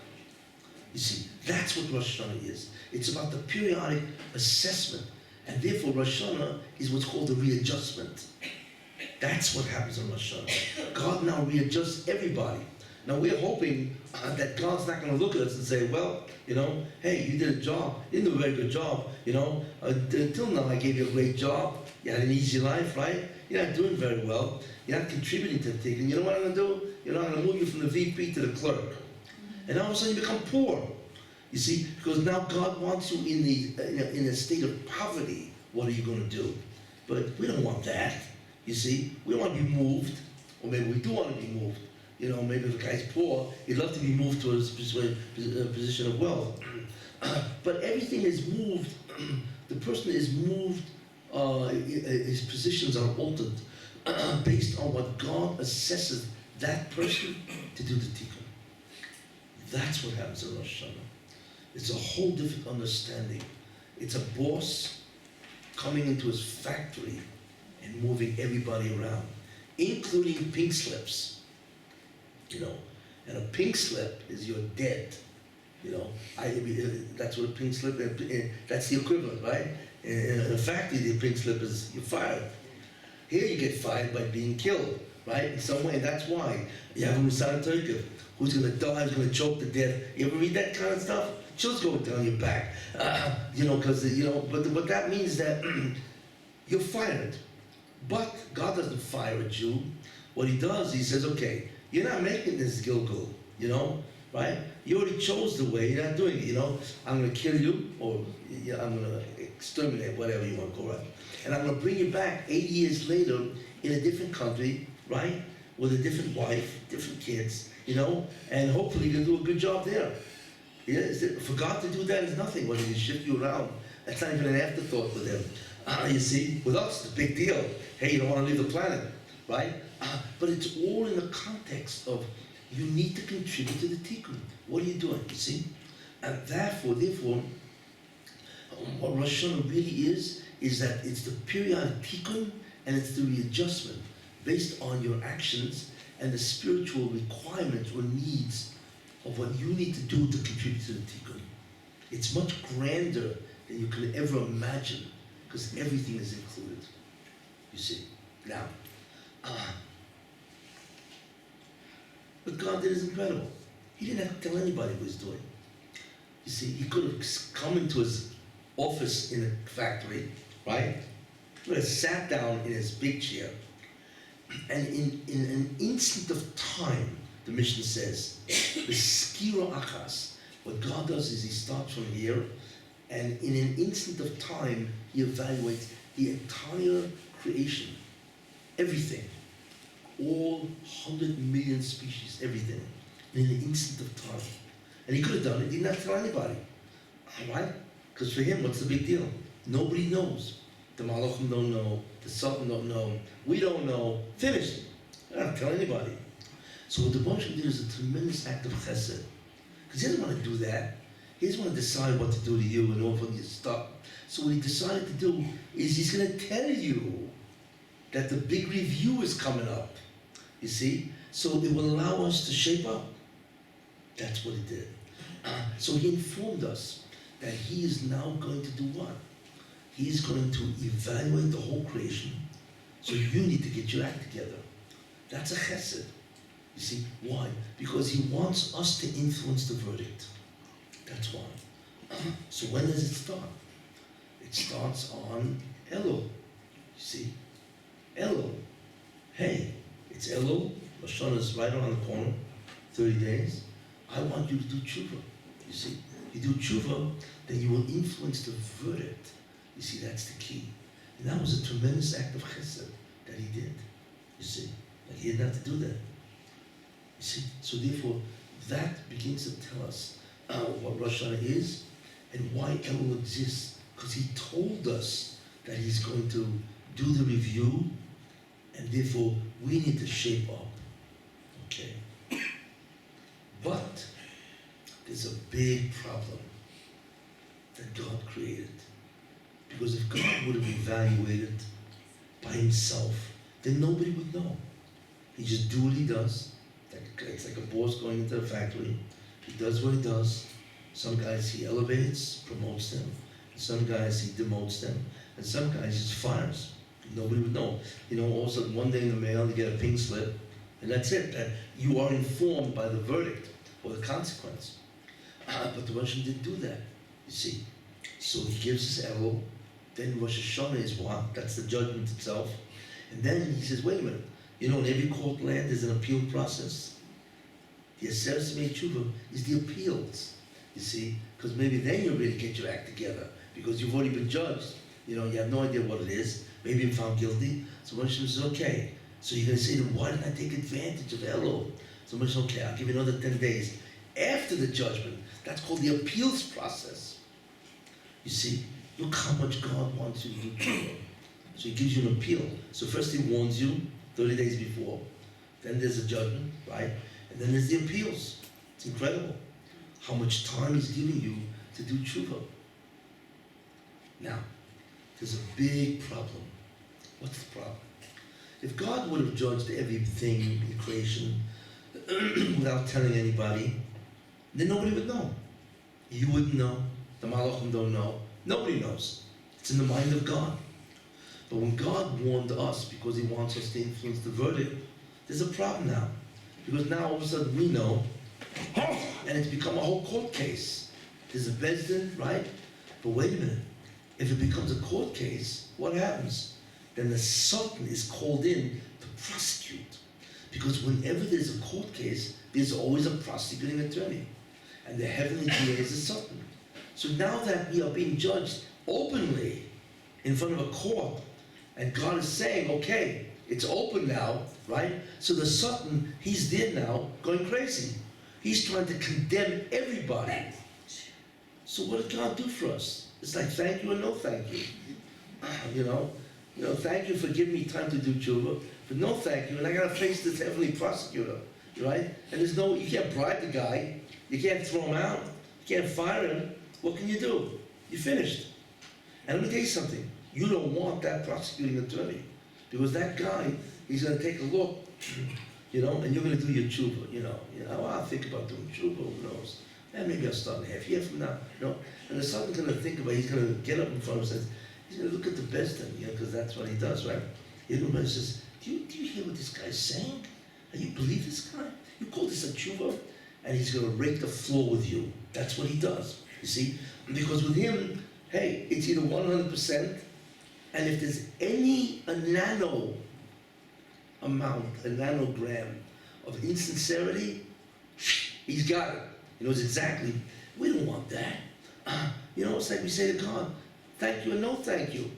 You see, that's what Rosh Hashana is. It's about the periodic assessment. And therefore, Rosh Hashana is what's called a readjustment. That's what happens on Rosh Hashana. God now readjusts everybody. Now we're hoping that God's not going to look at us and say, well, you know, hey, you did a job. You didn't do a very good job, you know. Until now, I gave you a great job. You had an easy life, right? You're not doing very well. You're not contributing to the thing. And you know what I'm going to do? You know, I'm going to move you from the VP to the clerk. And all of a sudden you become poor. You see, because now God wants you in a state of poverty. What are you going to do? But we don't want that. You see, we don't want to be moved, or maybe we do want to be moved. You know, maybe if a guy's poor, he'd love to be moved to a position of wealth. But everything is moved. The person is moved. His positions are altered based on what God assesses that person to do the tikkun. That's what happens in Rosh Hashana. It's a whole different understanding. It's a boss coming into his factory and moving everybody around, including pink slips. You know, and a pink slip is your debt. You know, that's what a pink slip is. That's the equivalent, right? In a factory, the pink slip is you're fired. Here you get fired by being killed, right? In some way, that's why. You have a Musar Turkiv. Who's going to die, who's going to choke to death. You ever read that kind of stuff? Chills go down your back. You know, because, you know, but what that means is that you're fired. But God doesn't fire a Jew. What he does, he says, okay, you're not making this Gilgul, you know, right? You already chose the way, you're not doing it, you know. I'm going to kill you, or I'm going to exterminate, whatever you want to call it. And I'm going to bring you back 80 years later in a different country, right? With a different wife, different kids, you know, and hopefully you can do a good job there. Yeah, for God to do that is nothing. When he can shift you around, that's not even an afterthought with him. You see, with us, it's a big deal. Hey, you don't want to leave the planet, right? But it's all in the context of you need to contribute to the tikkun. What are you doing, you see? And therefore, what Rosh Hashana really is that it's the periodic tikkun and it's the readjustment based on your actions and the spiritual requirements or needs of what you need to do to contribute to the tikkun. It's much grander than you could ever imagine because everything is included, you see. Now, what God did is incredible. He didn't have to tell anybody what he's doing. You see, he could have come into his office in a factory, right? He would have sat down in his big chair, and in an instant of time, the Mishnah says, the skira achas, what God does is he starts from here, And in an instant of time, he evaluates the entire creation, everything, all 100 million species, everything, in an instant of time. And he could have done it, he didn't have to tell anybody. All right? Because for him, what's the big deal? Nobody knows. The Malachim don't know, the Sultan don't know, we don't know, finished. I don't have to tell anybody. So what the Moshe did is a tremendous act of chesed. Because he doesn't want to do that. He doesn't want to decide what to do to you and offer you stuff. So what he decided to do is he's going to tell you that the big review is coming up. You see? So it will allow us to shape up. That's what he did. So he informed us that he is now going to do what? He's going to evaluate the whole creation. So you need to get your act together. That's a chesed. You see, why? Because he wants us to influence the verdict. That's why. So when does it start? It starts on Elul. You see? Elul. Hey, it's Elul. Rosh Hashana is right around the corner. 30 days. I want you to do tshuva. You see? You do tshuva, then you will influence the verdict. You see, that's the key. And that was a tremendous act of chesed that he did. You see? Like he didn't have to do that. You see? So therefore, that begins to tell us what Rosh Hashana is and why Elul exists. Because he told us that he's going to do the review, and therefore we need to shape up. Okay? But there's a big problem that God created. Because if God would have evaluated by himself, then nobody would know. He just do what he does. It's like a boss going into a factory. He does what he does. Some guys he elevates, promotes them. Some guys he demotes them. And some guys he just fires. Nobody would know. You know, all of a sudden one day in the mail you get a pink slip, and that's it. That you are informed by the verdict or the consequence. But the Russian didn't do that, you see. So he gives us Elul. Then Rosh Hashana is what? That's the judgment itself. And then he says, wait a minute. You know, in every court land there's an appeal process. The Aseret Mei Tshuva is the appeals, you see. Because maybe then you really get your act together. Because you've already been judged. You know, you have no idea what it is. Maybe you're found guilty. So Rosh Hashana says, okay. So you're going to say to him, why didn't I take advantage of Elul? So Rosh Hashana, okay, I'll give you another 10 days. After the judgment, that's called the appeals process. You see, look how much God wants you to do tshuva. So he gives you an appeal. So first he warns you 30 days before. Then there's a judgment, right? And then there's the appeals. It's incredible how much time he's giving you to do tshuva. Now, there's a big problem. What's the problem? If God would have judged everything in creation without telling anybody, then nobody would know. You wouldn't know. The Malachim don't know. Nobody knows. It's in the mind of God. But when God warned us because he wants us to influence the verdict, there's a problem now. Because now all of a sudden we know, and it's become a whole court case. There's a bezdin, right? But wait a minute. If it becomes a court case, what happens? Then the Sultan is called in to prosecute. Because whenever there's a court case, there's always a prosecuting attorney. And the heavenly DA is the Sultan. So now that we are being judged openly in front of a court, and God is saying, okay, it's open now, right? So the Sultan, he's there now, going crazy. He's trying to condemn everybody. So what did God do for us? It's like thank you and no thank you. You know, thank you for giving me time to do tshuva, but no thank you, and I gotta face this heavenly prosecutor, right? And there's no, you can't bribe the guy, you can't throw him out, you can't fire him. What can you do? You're finished. And let me tell you something, you don't want that prosecuting attorney, because that guy, he's gonna take a look, you know, and you're gonna do your tshuva, you know, I'll think about doing tshuva, who knows? And maybe I'll start in a half year from now, you know, and the Sultan's gonna think about, he's gonna get up in front of him and says, he's gonna look at the bezdin, you know, because that's what he does, right? Everybody says, do you hear what this guy's saying? And you believe this guy? You call this a tshuva? And he's gonna rake the floor with you. That's what he does, you see? Because with him, hey, it's either 100%, and if there's a nano amount, a nanogram of insincerity, he's got it. He knows exactly, we don't want that. You know, it's like we say to God, thank you and no thank you.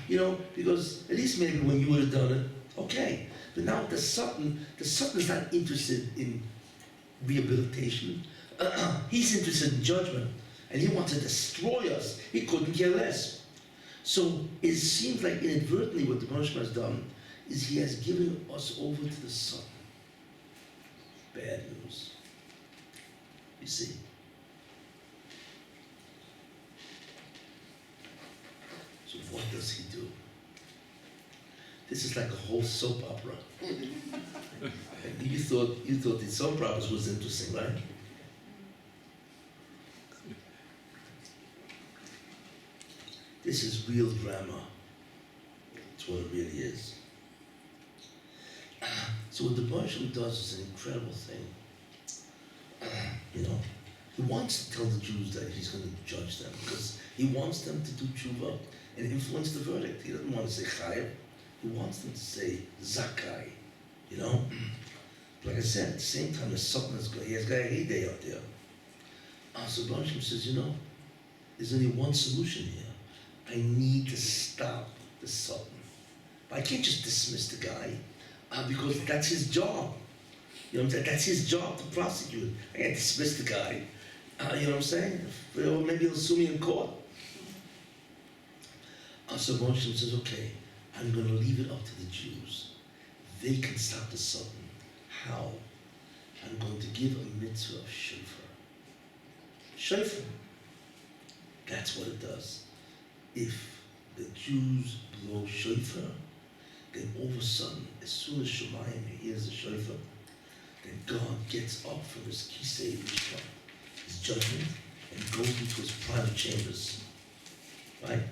You know, because at least maybe when you would have done it, okay. But now the Sultan is not interested in rehabilitation. He's interested in judgment. And he wants to destroy us. He couldn't care less. So it seems like inadvertently what the Rosh Hashana has done is he has given us over to the Sultan. Bad news. You see. So what does he do? This is like a whole soap opera. And you thought the soap operas was interesting, right? This is real drama. That's what it really is. So what the Baruch does is an incredible thing. You know, he wants to tell the Jews that he's going to judge them because he wants them to do tshuva and influence the verdict. He doesn't want to say chayav. He wants them to say zakai. You know, like I said, at the same time, the Sultan is he has got a heyday up there. So Baruch says, you know, there's only one solution here. I need to stop the Sultan. But I can't just dismiss the guy because that's his job. You know what I'm saying? That's his job to prosecute. I can't dismiss the guy. You know what I'm saying? Or maybe he'll sue me in court. So Moshe says, okay, I'm going to leave it up to the Jews. They can stop the Sultan. How? I'm going to give a mitzvah of shofar. Shofar. That's what it does. If the Jews blow shofar, then all of a sudden, as soon as Shemayim hears the shofar, then God gets up from his kisei mishpat, his judgment, and goes into his private chambers. Right?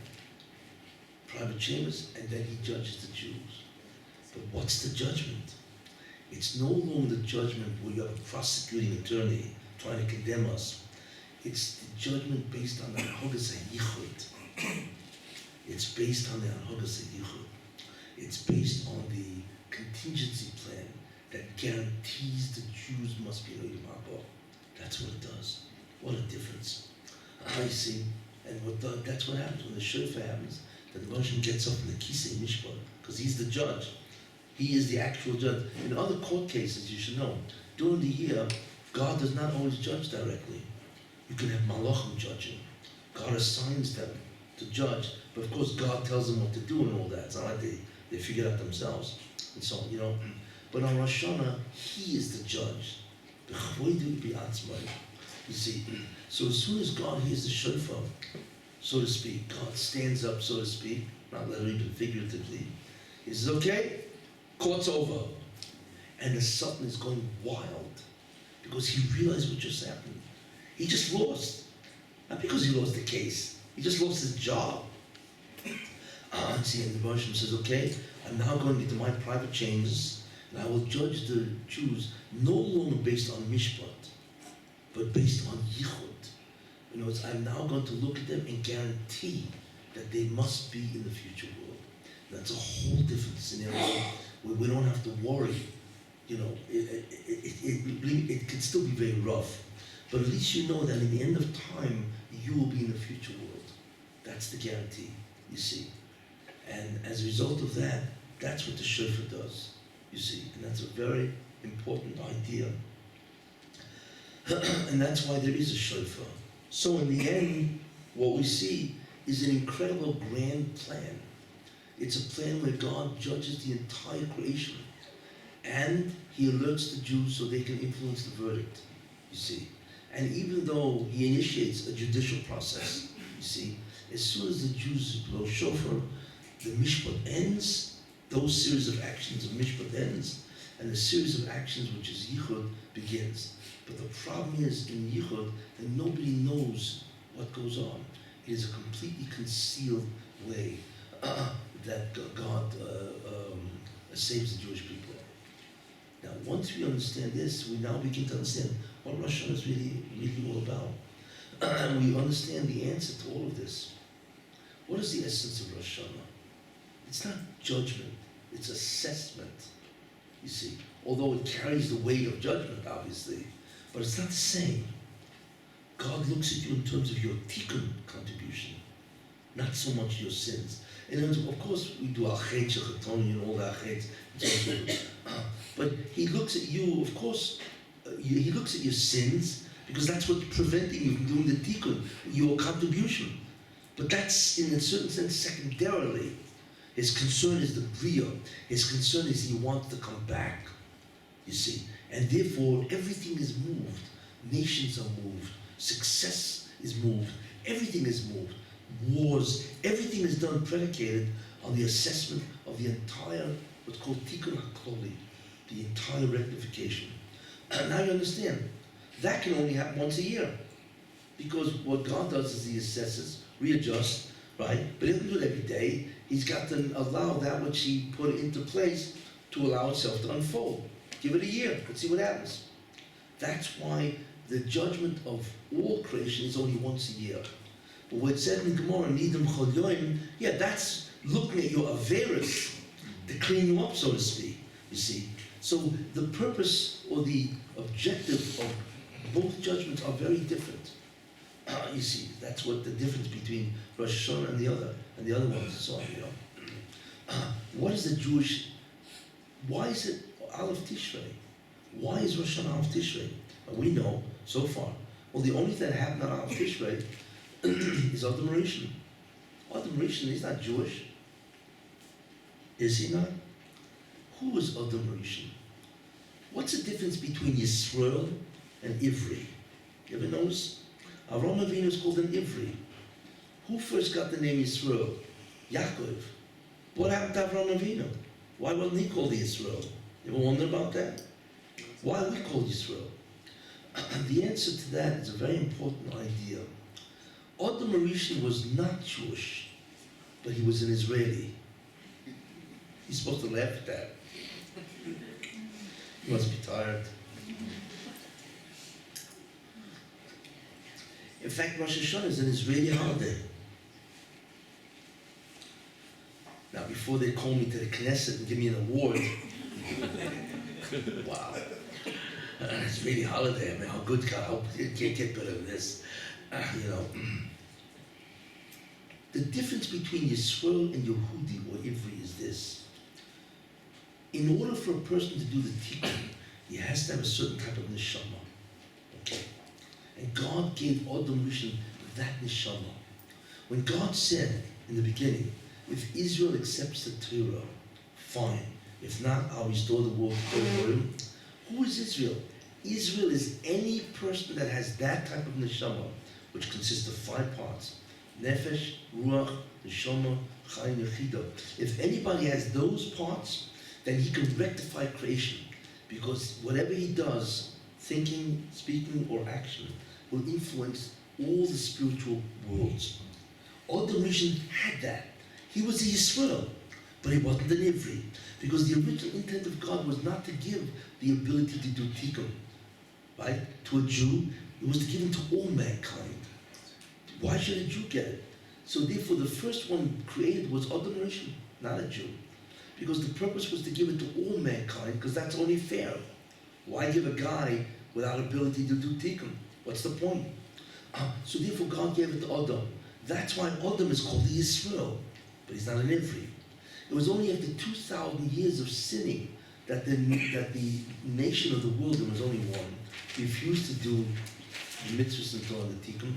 Private chambers, and then he judges the Jews. But what's the judgment? It's no longer the judgment where you have a prosecuting attorney trying to condemn us. It's the judgment based on the Anhogas HaYichud. It's based on the Anhogas HaYichud. It's based on the contingency plan that guarantees the Jews must be Olam Haba. That's what it does. What a difference. I see. And that's what happens when the shofar happens, that the Moshe gets up in the kisei mishpat, because he's the judge. He is the actual judge. In other court cases, you should know, during the year, God does not always judge directly. You can have malachim judging. God assigns them to judge, but of course God tells them what to do and all that. It's not like they figure it out themselves. And so, you know, but on Rosh Hashana, he is the judge. You see, so as soon as God hears the shofar, so to speak, God stands up, so to speak, not literally but figuratively. He says, okay, court's over. And the Sultan is going wild because he realized what just happened. He just lost. Not because he lost the case. He just lost his job. See, and the Baruch says, okay, I'm now going into my private chambers and I will judge the Jews no longer based on mishpat, but based on yichud. In other words, I'm now going to look at them and guarantee that they must be in the future world. That's a whole different scenario where we don't have to worry. You know, it can still be very rough, but at least you know that in the end of time, you will be in the future world. That's the guarantee, you see. And as a result of that, that's what the shofar does, you see. And that's a very important idea. And that's why there is a shofar. So in the end, what we see is an incredible grand plan. It's a plan where God judges the entire creation. And he alerts the Jews so they can influence the verdict, you see. And even though he initiates a judicial process, you see, as soon as the Jews blow shofar, the mishpat ends, those series of actions of mishpat ends, and the series of actions which is yichud begins. But the problem is in yichud that nobody knows what goes on. It is a completely concealed way that God saves the Jewish people. Now, once we understand this, we now begin to understand what Rosh Hashana is really all about. And we understand the answer to all of this. What is the essence of Rosh Hashana? It's not judgment, it's assessment, you see. Although it carries the weight of judgment, obviously, but it's not the same. God looks at you in terms of your tikkun contribution, not so much your sins. And of course, we do our chetz, chetoni, and all our chetz. But He looks at you, of course, He looks at your sins, because that's what's preventing you from doing the tikkun, your contribution. But that's, in a certain sense, secondarily. His concern is the bria. His concern is He wants to come back, you see. And therefore, everything is moved. Nations are moved. Success is moved. Everything is moved. Wars, everything is done predicated on the assessment of the entire, what's called tikkun hakloli, the entire rectification. And now you understand, that can only happen once a year. Because what God does is He assesses, readjusts, right? But He doesn't do it every day. He's got to allow that which He put into place to allow itself to unfold. Give it a year, let's see what happens. That's why the judgment of all creation is only once a year. But what it said in Gemara, Nidam Chol Yoim, yeah, that's looking at your averis to clean you up, so to speak, you see. So the purpose or the objective of both judgments are very different. You see, that's what the difference between Rosh Hashana and the other ones and so on, you know. What is the Jewish, why is it Aleph Tishrei? Why is Rosh Hashana Aleph Tishrei? Well, we know so far. Well, the only thing that happened on Aleph Tishrei is Adam Rishon. Adam Rishon, he's not Jewish. Is he not? Who is Adam Rishon? What's the difference between Yisrael and Ivri? You ever notice? Avraham Avinu is called an Ivri. Who first got the name Yisrael? Yaakov. What happened to Avraham Avinu? Why wasn't he called Yisrael? You ever wonder about that? Why are we called Yisrael? The answer to that is a very important idea. Adam Rishon was not Jewish, but he was an Israeli. He's supposed to laugh at that. He must be tired. In fact, Rosh Hashana is an Israeli holiday. Now, before they call me to the Knesset and give me an award, wow, an Israeli holiday. I mean, how good it can't get better than this. You know, the difference between Yisrael and Yehudi or Ivri is this. In order for a person to do the tikkun, he has to have a certain type of neshama. Okay? And God gave Adam Rishon that neshama. When God said in the beginning, if Israel accepts the Torah, fine. If not, I'll restore the world to Him. Who is Israel? Israel is any person that has that type of neshama, which consists of 5 parts. Nefesh, Ruach, Neshama, Chaim, Yechida. If anybody has those parts, then he can rectify creation. Because whatever he does, thinking, speaking, or action, will influence all the spiritual worlds. Adam Rishon had that. He was a Yisrael, but he wasn't an Ivri. Because the original intent of God was not to give the ability to do tikkun, right? To a Jew, it was to give him to all mankind. Why should a Jew get it? So therefore, the first one created was Adam Rishon, not a Jew. Because the purpose was to give it to all mankind, because that's only fair. Why give a guy without ability to do tikkun? What's the point? So therefore, God gave it to Adam. That's why Adam is called the Yisrael, but he's not an Ivri. It was only after 2,000 years of sinning that the nation of the world, there was only one, refused to do the mitzvahs and Torah, the tikkun,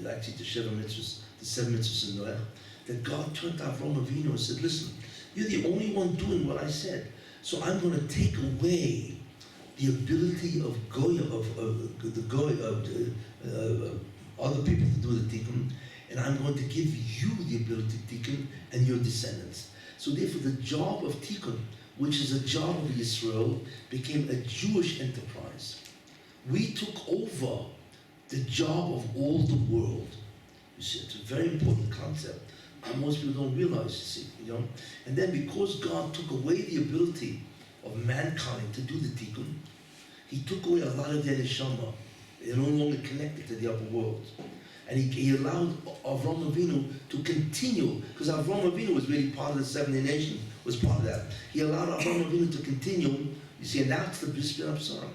actually the Sheva mitzvahs, the 7 mitzvahs in Noach, that God turned to Avraham Avinu and said, listen, you're the only one doing what I said, so I'm going to take away the ability of other people to do the tikkun, and I'm going to give you the ability to tikkun and your descendants. So therefore the job of tikkun, which is a job of Yisrael, became a Jewish enterprise. We took over the job of all the world. You see, it's a very important concept. Most people don't realize, you see, you know. And then because God took away the ability of mankind to do the tikkun, He took away a lot of their neshama. They're no longer connected to the upper world. And he allowed Avraham Avinu to continue, because Avraham Avinu was really part of the 70 nations, was part of that. He allowed Avraham Avinu to continue, you see, and that's the Bris Ben Absaram,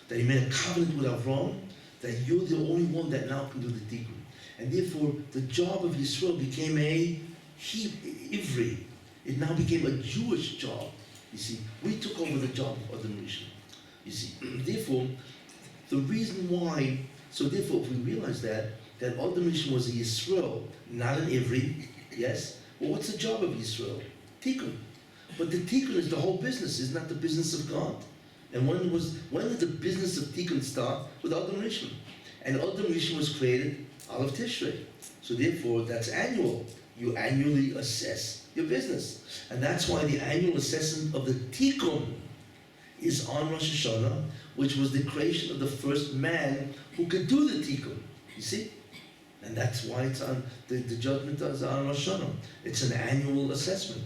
that he made a covenant with Avraham, that you're the only one that now can do the tikkun. And therefore, the job of Yisrael became a Ivri. It now became a Jewish job. You see, we took over the job of Adam Rishon. You see, therefore, the reason why, so therefore, if we realize that Adam Rishon was a Yisrael, not an Ivri, yes? Well, what's the job of Yisrael? Tikkun. But the tikkun is the whole business, it's not the business of God. And when did the business of tikkun start? With Adam Rishon. And Adam Rishon was created out of Tishrei. So therefore, that's annual. You annually assess your business. And that's why the annual assessment of the tikkun is on Rosh Hashana, which was the creation of the first man who could do the tikkun. You see? And that's why it's on, the judgment is on Rosh Hashana. It's an annual assessment.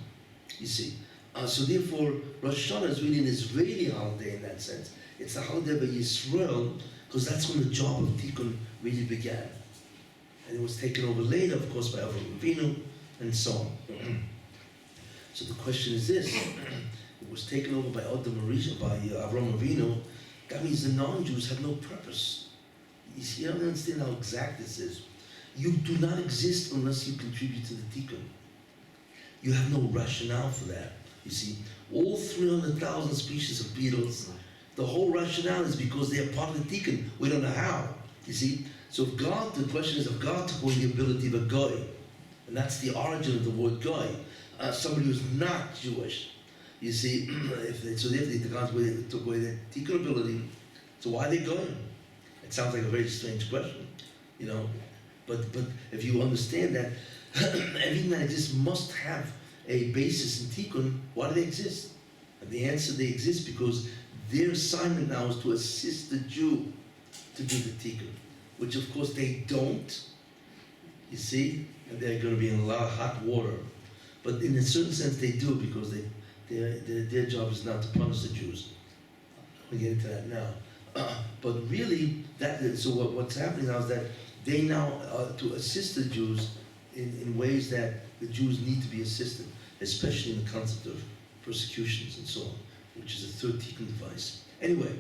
You see? So therefore, Rosh Hashana is really an Israeli holiday in that sense. It's a holiday by Yisrael, because that's when the job of Tikkun really began. And it was taken over later, of course, by Avraham Avinu, and so on. So the question is this. It was taken over by Avraham Avinu. That means the non-Jews have no purpose. You see, you don't understand how exact this is. You do not exist unless you contribute to the Tikkun. You have no rationale for that. You see, all 300,000 species of beetles, the whole rationale is because they are part of the tikkun. We don't know how. You see, so if God, the question is if God took away the ability of a guy, and that's the origin of the word guy, somebody who's not Jewish. You see, if they took away the tikkun ability, so why are they going? It sounds like a very strange question, you know. But if you understand that everything that exists must have a basis in tikkun, why do they exist? And the answer, they exist because their assignment now is to assist the Jew to do the tikkun, which of course they don't, you see, and they're going to be in a lot of hot water. But in a certain sense they do, because their job is not to punish the Jews. We'll get into that now. But really, so what's happening now is that they now are to assist the Jews in ways that the Jews need to be assisted, especially in the concept of persecutions and so on, which is a third tikkun device. Anyway,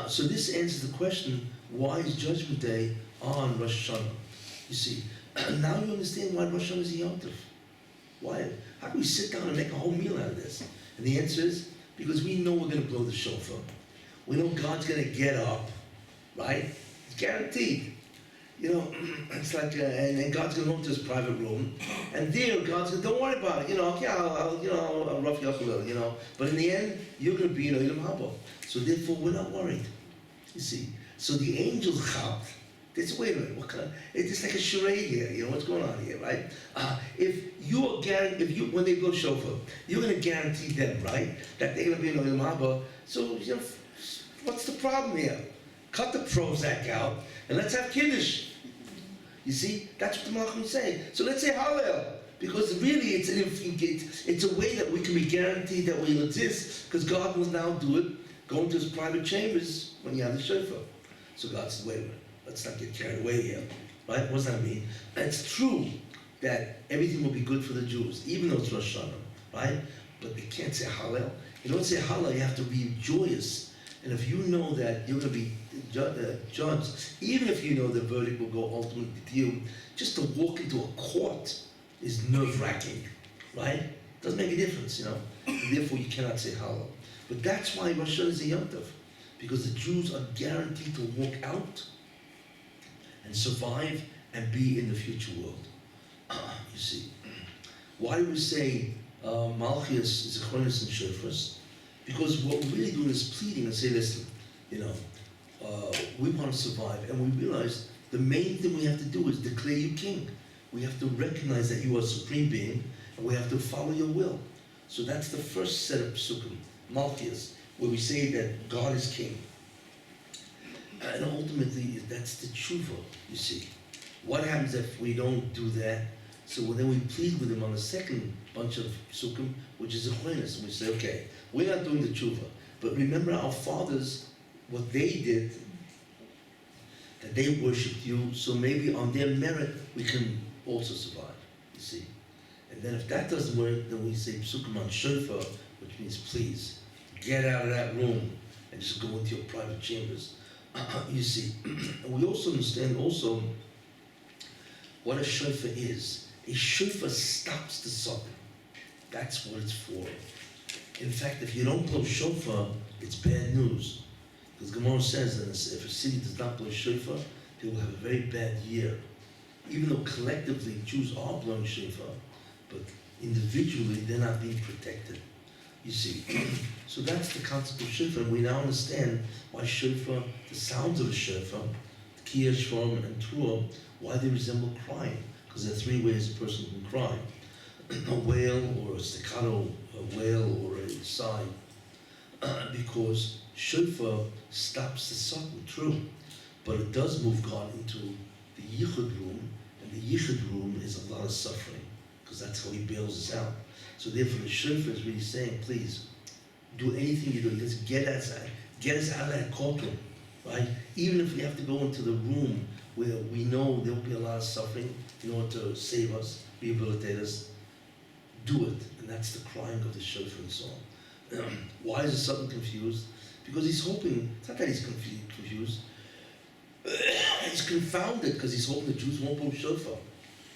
so this answers the question, why is Judgment Day on Rosh Hashana? You see, now you understand why Rosh Hashana is a Yom Tov. Why? How do we sit down and make a whole meal out of this? And the answer is, because we know we're going to blow the shofar. We know God's going to get up, right? It's guaranteed. You know, it's like, and God's going to go into his private room, and there God's going to, don't worry about it, you know, okay, I'll rough you up a little, you know, but in the end, you're going to be, Ilam Haba. So therefore, we're not worried, you see. So the angel Chab, they say, wait a minute, what kind of, it's like a charade here, you know, what's going on here, right? When they blow shofar, you're going to guarantee them, right, that they're going to be in Ilam Haba. So, you know, what's the problem here? Cut the Prozac out, and let's have Kiddush. You see, that's what the Malachim is saying. So let's say Hallel, because really it's a way that we can be guaranteed that we'll exist, because God will now do it, go into his private chambers when you have the shofar. So God said, wait a minute, let's not get carried away here, right? What does that mean? And it's true that everything will be good for the Jews, even though it's Rosh Hashana, right? But they can't say Hallel. You don't say Hallel, you have to be joyous. And if you know that you're going to be judged, even if you know the verdict will go ultimately to you, just to walk into a court is nerve-wracking, right? Doesn't make a difference, you know. And therefore, you cannot say Hallel. But that's why Rosh Hashanah is a Yom Tov, because the Jews are guaranteed to walk out and survive and be in the future world. You see, why do we say Malchus is a Chronis and Shofars? Because what we're really doing is pleading and say, listen, you know, we want to survive, and we realize the main thing we have to do is declare you king. We have to recognize that you are a supreme being, and we have to follow your will. So that's the first set of psukim, Malchus, where we say that God is king. And ultimately, that's the tshuva, you see. What happens if we don't do that? So then we plead with him on the second bunch of psukim, which is a chronis, and we say, okay, we're not doing the tshuva, but remember our fathers, what they did, that they worshipped you, so maybe on their merit we can also survive, you see. And then if that doesn't work, then we say psukim on shofar, which means please, get out of that room and just go into your private chambers. You see, we also understand also what a shofar is. A shofar stops the song. That's what it's for. In fact, if you don't blow shofar, it's bad news. Because Gemara says that if a city does not blow shofar, they will have a very bad year. Even though collectively Jews are blowing shofar, but individually they're not being protected. You see, so that's the concept of shofar. And we now understand why shofar, the sounds of a shofar, kiyah, shvam, and truah, why they resemble crying. Because there are three ways a person can cry: a wail, or a staccato, a wail, or a sigh. Because shofar stops the satan, true, but it does move God into the yichud room, and the yichud room is a lot of suffering, because that's how he bails us out. So therefore the shofar is really saying, please, do anything you do, just get us out of that courtroom, right? Even if we have to go into the room where we know there will be a lot of suffering in order to save us, rehabilitate us, do it. And that's the crying of the shofar and so on. Why is the Satan confused? Because he's hoping, it's not that he's confused, he's confounded because he's hoping the Jews won't blow shofar.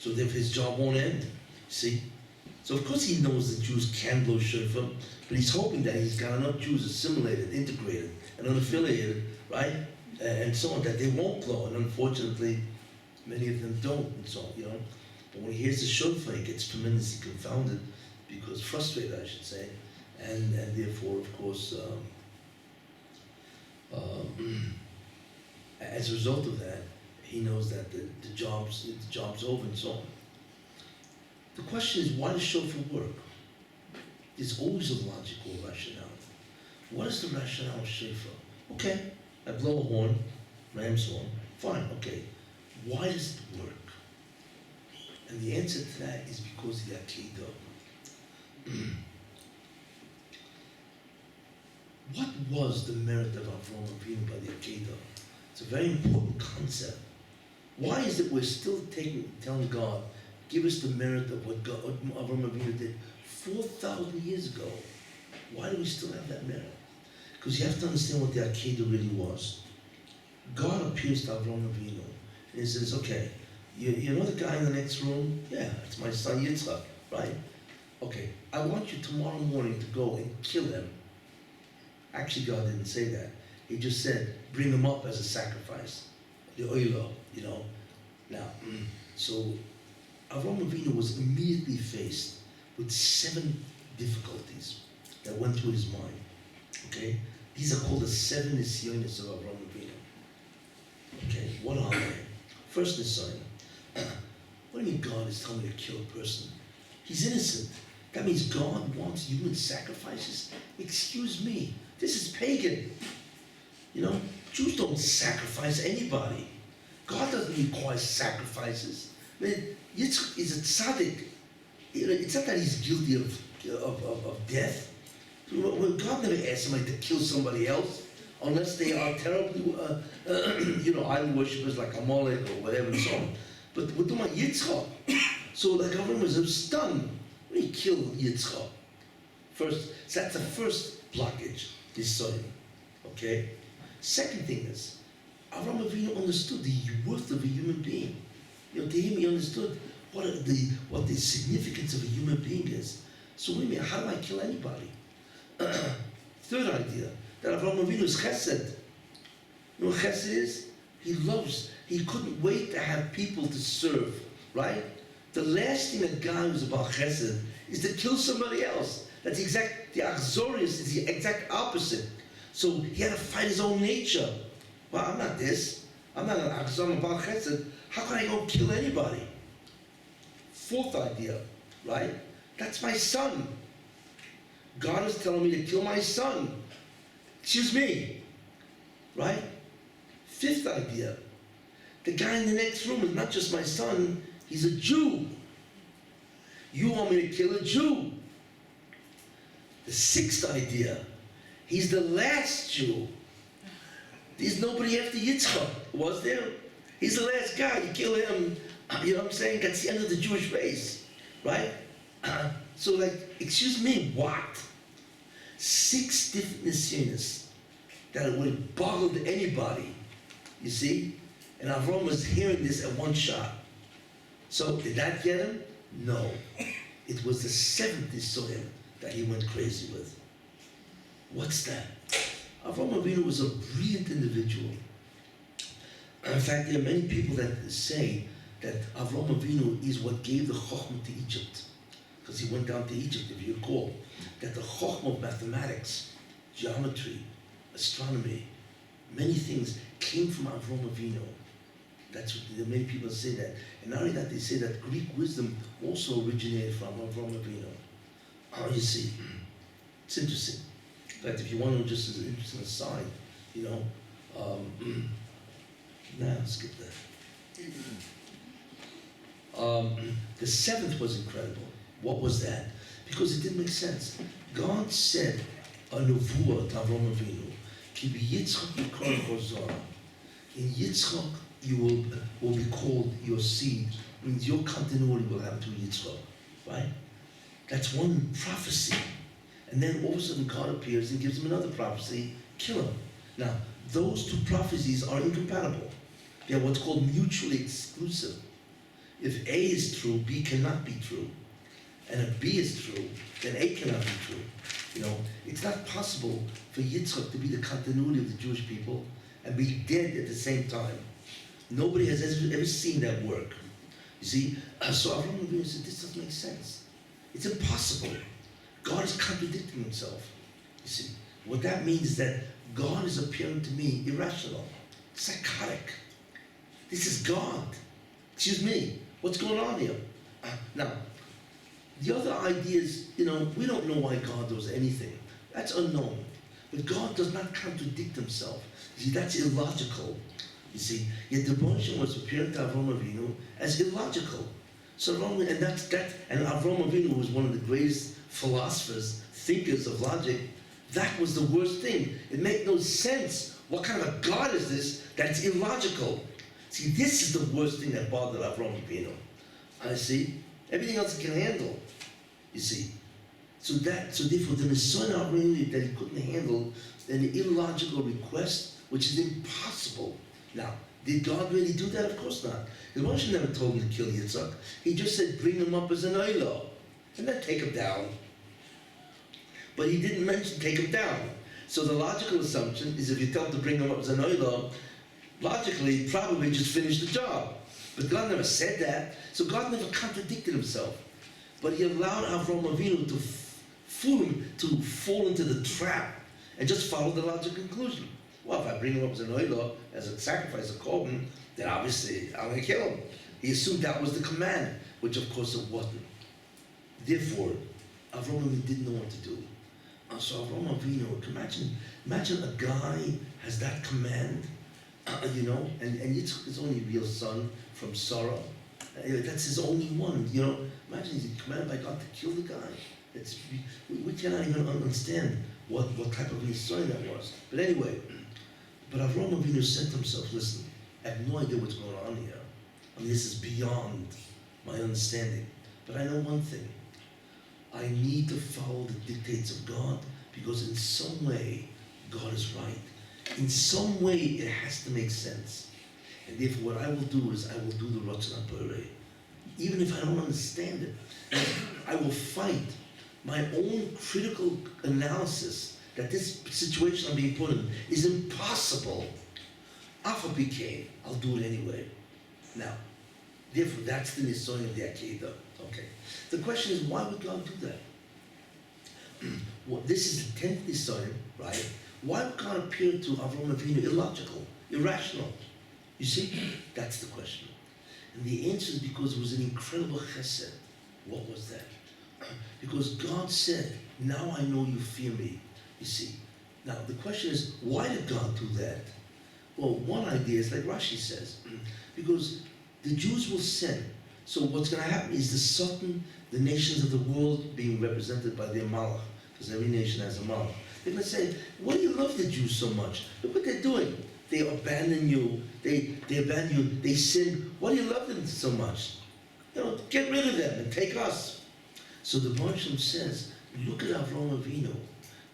So therefore his job won't end, see? So of course he knows the Jews can blow shofar, but he's hoping that he's got enough Jews assimilated, integrated, and unaffiliated, right? And so on, that they won't blow. And unfortunately, many of them don't, and so on, you know? But when he hears the shofar, he gets tremendously confounded, because frustrated, I should say, and therefore, of course, as a result of that, he knows that the job's over and so on. The question is, why does shofar work? There's always a logical rationale. What is the rationale of shofar? Okay, I blow a horn, ram's horn, fine, okay. Why does it work? And the answer to that is because of the Akedah. What was the merit of Avraham Avinu by the Akedah? It's a very important concept. Why is it we're still telling God, give us the merit of what Avraham Avinu did 4,000 years ago? Why do we still have that merit? Because you have to understand what the Akedah really was. God appears to Avraham Avinu and he says, okay, you know the guy in the next room? Yeah, it's my son Yitzchak, right? Okay, I want you tomorrow morning to go and kill him. Actually, God didn't say that. He just said, bring him up as a sacrifice. The oilo, you know. Now, so Avraham Avinu was immediately faced with 7 difficulties that went through his mind. Okay? These are called the 7 nisyonos of Avraham Avinu. Okay, what are they? First nisyon. What do you mean God is telling me to kill a person? He's innocent. That means God wants human sacrifices? Excuse me, this is pagan. You know, Jews don't sacrifice anybody. God doesn't require sacrifices. I mean, Yitzchak is a tzaddik. It's not that he's guilty of death. God never asked somebody to kill somebody else unless they are terribly, idol worshippers like Amalek or whatever and so on. But we're talking about Yitzchak. So the government was stunned when he killed Yitzchak. First, so that's the first blockage, this son. Okay? Second thing is, Avraham Avinu understood the worth of a human being. You know, to him he understood what the significance of a human being is. So wait a minute, how do I kill anybody? Third idea, that Avraham Avinu is chesed. You know what chesed is? He loves, he couldn't wait to have people to serve, right? The last thing a guy who's about chesed is to kill somebody else. That's the achzorius is the exact opposite. So he had to fight his own nature. Well, I'm not this. I'm not an achzor, I'm about chesed. How can I go kill anybody? Fourth idea, right? That's my son. God is telling me to kill my son. Excuse me, right? Fifth idea, the guy in the next room is not just my son, he's a Jew. You want me to kill a Jew. The sixth idea, he's the last Jew. There's nobody after Yitzchak, was there? He's the last guy, you kill him, you know what I'm saying? That's the end of the Jewish race, right? So like, excuse me, what? 6 different nisyonos that would have boggled anybody. You see? And Avram was hearing this at one shot. So did that get him? No. It was the seventh Nisoyim that he went crazy with. What's that? Avram Avinu was a brilliant individual. In fact, there are many people that say that Avram Avinu is what gave the Chokhmah to Egypt. Because he went down to Egypt, if you recall, that the Chokhmah of mathematics, geometry, astronomy, many things came from Avram Avinu. That's what many people say that. And not only that, they say that Greek wisdom also originated from Avram Avinu. Oh, you see, it's interesting. In fact, if you want to know just as an interesting aside, skip that. The seventh was incredible. What was that? Because it didn't make sense. God said a nevuah to Avram Avinu, Ki b'Yitzchak yikra chozara. In Yitzchak you will be called your seed, means your continuity will happen to Yitzchak, right? That's one prophecy. And then all of a sudden God appears and gives him another prophecy, kill him. Now, those two prophecies are incompatible. They are what's called mutually exclusive. If A is true, B cannot be true. And if B is true, then A cannot be true. It's not possible for Yitzchak to be the continuity of the Jewish people and be dead at the same time. Nobody has ever seen that work. You see, so Avram Avinu said, this doesn't make sense. It's impossible. God is contradicting himself. You see, what that means is that God is appearing to me irrational, psychotic. This is God. Excuse me, what's going on here? Now, the other idea is, we don't know why God does anything. That's unknown. But God does not contradict himself. You see, that's illogical. You see, yet the Moshe was appearing to Avram Avinu as illogical. So Avram Avinu was one of the greatest philosophers, thinkers of logic. That was the worst thing. It made no sense. What kind of a God is this that's illogical? See, this is the worst thing that bothered Avram Avinu. I see. Everything else he can handle. You see. So therefore the Messiah Avram that he couldn't handle an illogical request, which is impossible. Now, did God really do that? Of course not. Because Moshe never told him to kill Yitzhak. He just said, bring him up as an oilo, and then take him down. But he didn't mention take him down. So the logical assumption is if you tell him to bring him up as an oilo, logically, he'd probably just finish the job. But God never said that. So God never contradicted himself. But he allowed Avram Avinu to fool him, to fall into the trap, and just follow the logical conclusion. Well, if I bring him up as an oilo, as a sacrifice, a korban, then obviously I'm going to kill him. He assumed that was the command, which of course it wasn't. Therefore, Avram Avinu didn't know what to do. So Avram Avinu, imagine a guy has that command, and Yitzchak is only real son from Sarah. That's his only one, Imagine he's commanded by God to kill the guy. We cannot even understand what type of Nisoy that was. But anyway, Avram Avinu said to himself, listen, I have no idea what's going on here. This is beyond my understanding. But I know one thing. I need to follow the dictates of God because in some way, God is right. In some way, it has to make sense. And therefore, what I will do is I will do the Ratzon HaBorei. Even if I don't understand it, I will fight my own critical analysis that this situation I'm being put in is impossible. Alpha became, I'll do it anyway. Now, therefore, that's the Nisoy of the Akedah. Okay. The question is, why would God do that? Well, this is the 10th Nisoy, right? Why would God appear to Avram Avinu illogical, irrational? You see, that's the question. And the answer is because it was an incredible chesed. What was that? Because God said, now I know you fear me. You see. Now, the question is, why did God do that? Well, one idea is like Rashi says, because the Jews will sin. So what's going to happen is the Satan, the nations of the world being represented by their malach, because every nation has a malach. They're going to say, why do you love the Jews so much? Look what they're doing. They abandon you. They abandon you. They sin. Why do you love them so much? Get rid of them and take us. So the Baruch says, look at Avram Avinu,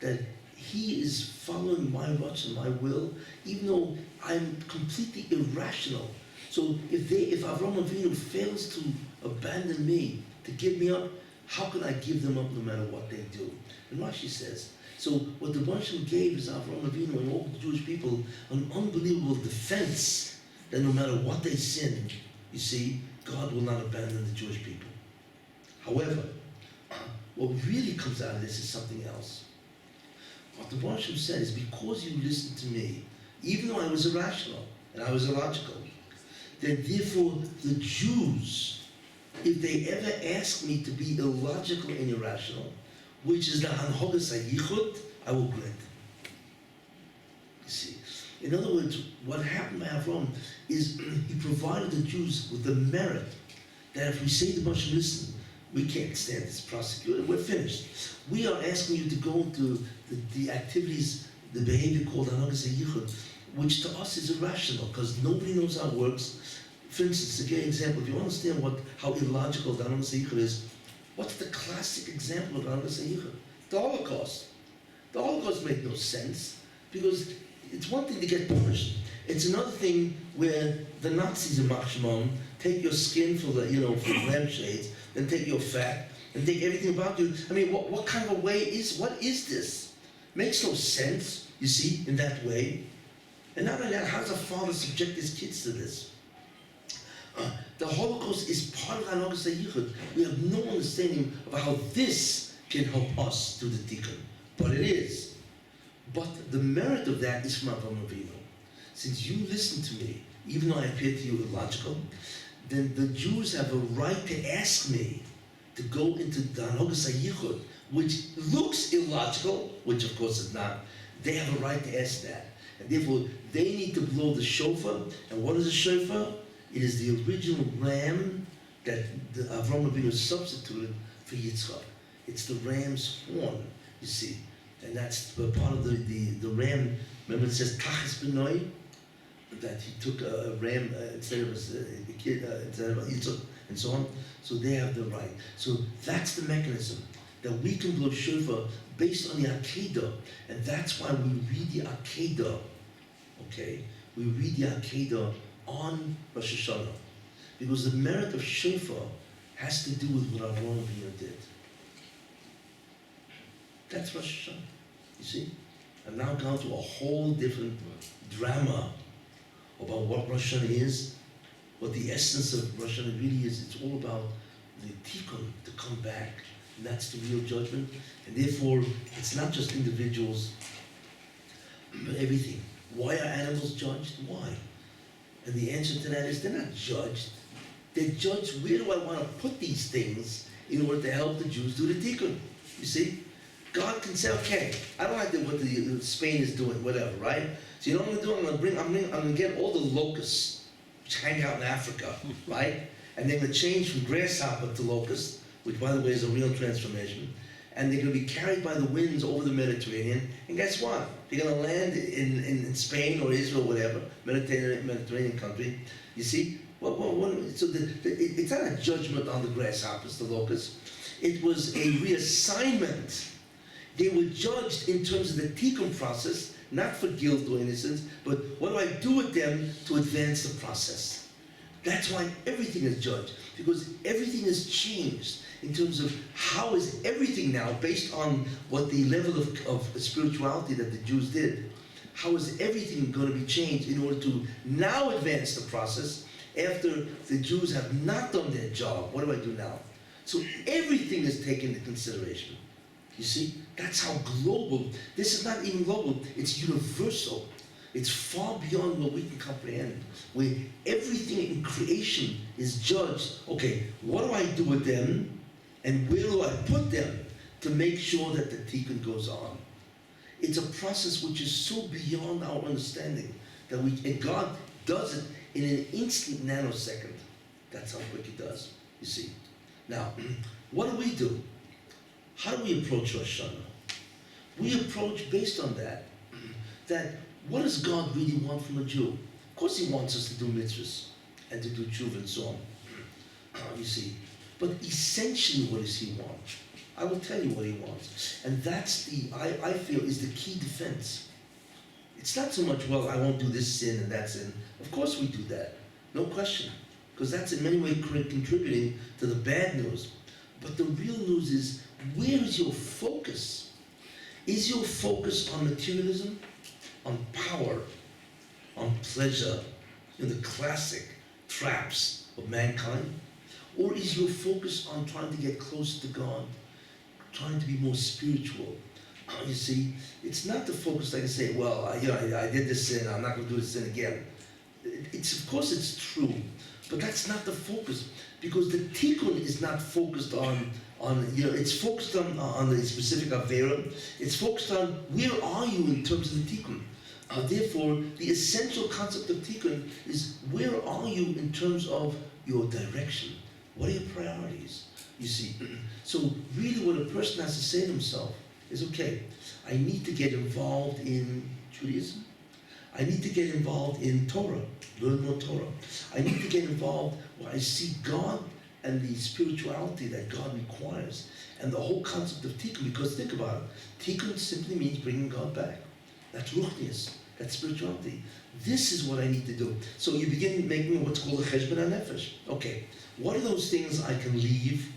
that he is following my ruts and my will, even though I'm completely irrational. So if Avraham Avinu fails to abandon me, to give me up, how can I give them up no matter what they do? And Rashi says, so what the Russian gave is Avraham Avinu and all the Jewish people an unbelievable defense that no matter what they sin, you see, God will not abandon the Jewish people. However, what really comes out of this is something else. What the Russian said is, because you listened to me, even though I was irrational and I was illogical, then therefore the Jews, if they ever ask me to be illogical and irrational, which is the Hanhogas HaYichud, I will grant them. You see, in other words, what happened by Avram is he provided the Jews with the merit that if we say to Moshe, listen, we can't stand this prosecutor, we're finished. We are asking you to go into the activities, the behavior called Hanhogas HaYichud, which to us is irrational because nobody knows how it works. For instance, to give an example, if you understand how illogical the Hanhogas HaYichud is, what's the classic example of Hanhogas HaYichud? The Holocaust. The Holocaust made no sense because it's one thing to get punished. It's another thing where the Nazis in Machshmon take your skin for for lampshades, then take your fat, and take everything about you. I mean, what kind of a way what is this? Makes no sense, you see, in that way. And not only that, how does a father subject his kids to this? The Holocaust is part of Hanhogas HaYichud. We have no understanding of how this can help us do the tikkun, but it is. But the merit of that is from Avraham Avinu. Since you listen to me, even though I appear to you illogical, then the Jews have a right to ask me to go into the Hanhogas HaYichud, which looks illogical, which of course is not. They have a right to ask that. And therefore, they need to blow the shofar. And what is a shofar? It is the original ram that Avraham Avinu substituted for Yitzchak. It's the ram's horn, you see. And that's part of the ram. Remember it says Tachas B'noi? That he took a ram instead of a kid, instead of a Yitzchak, and so on. So they have the right. So that's the mechanism that we can blow shofar based on the Akedah. And that's why we read the Akedah, okay? We read the Akedah on Rosh Hashana. Because the merit of shofar has to do with what Avraham Avinu did. That's Rosh Hashana, you see? I'm now gone to a whole different drama about what Rosh Hashana is, what the essence of Rosh Hashana really is. It's all about the tikkun, to come back. And that's the real judgment. And therefore, it's not just individuals, but everything. Why are animals judged? Why? And the answer to that is they're not judged. They're judged, where do I want to put these things in order to help the Jews do the tikkun? You see? God can say, okay, I don't like what Spain is doing, whatever, right? So you know what I'm going to do? I'm going to get all the locusts, which hang out in Africa, right? And they're going to change from grasshopper to locust, which, by the way, is a real transformation. And they're going to be carried by the winds over the Mediterranean. And guess what? They're going to land in Spain or Israel, whatever, Mediterranean country. You see? So it's not a judgment on the grasshoppers, the locusts. It was a reassignment. They were judged in terms of the tikkun process, not for guilt or innocence, but what do I do with them to advance the process? That's why everything is judged, because everything has changed in terms of how is everything now based on what the level of spirituality that the Jews did. How is everything going to be changed in order to now advance the process after the Jews have not done their job? What do I do now? So everything is taken into consideration. You see, that's how global, this is not even global, it's universal. It's far beyond what we can comprehend, where everything in creation is judged. Okay, what do I do with them, and where do I put them to make sure that the tikkun goes on? It's a process which is so beyond our understanding that and God does it in an instant nanosecond. That's how quick He does, you see. Now, what do? How do we approach Rosh Hashana? We approach based on that what does God really want from a Jew? Of course He wants us to do mitzvahs and to do tshuva and so on, you see. But essentially, what does He want? I will tell you what he wants. And that's I feel, is the key defense. It's not so much, well, I won't do this sin and that sin. Of course we do that, no question. Because that's in many ways contributing to the bad news. But the real news is, where is your focus? Is your focus on materialism, on power, on pleasure, the classic traps of mankind? Or is your focus on trying to get closer to God, trying to be more spiritual? You see, it's not the focus like I say, well, I did this sin, I'm not going to do this sin again. Of course it's true, but that's not the focus, because the tikkun is not focused on it's focused on the specific avera. It's focused on where are you in terms of the tikkun. Therefore, the essential concept of tikkun is where are you in terms of your direction? What are your priorities? You see, so really what a person has to say to himself is, okay, I need to get involved in Judaism. I need to get involved in Torah, learn more Torah. I need to get involved where I see God and the spirituality that God requires, and the whole concept of tikkun, because think about it, tikkun simply means bringing God back. That's ruchnius, that's spirituality. This is what I need to do. So you begin making what's called a cheshbon hanefesh. Okay, what are those things I can leave?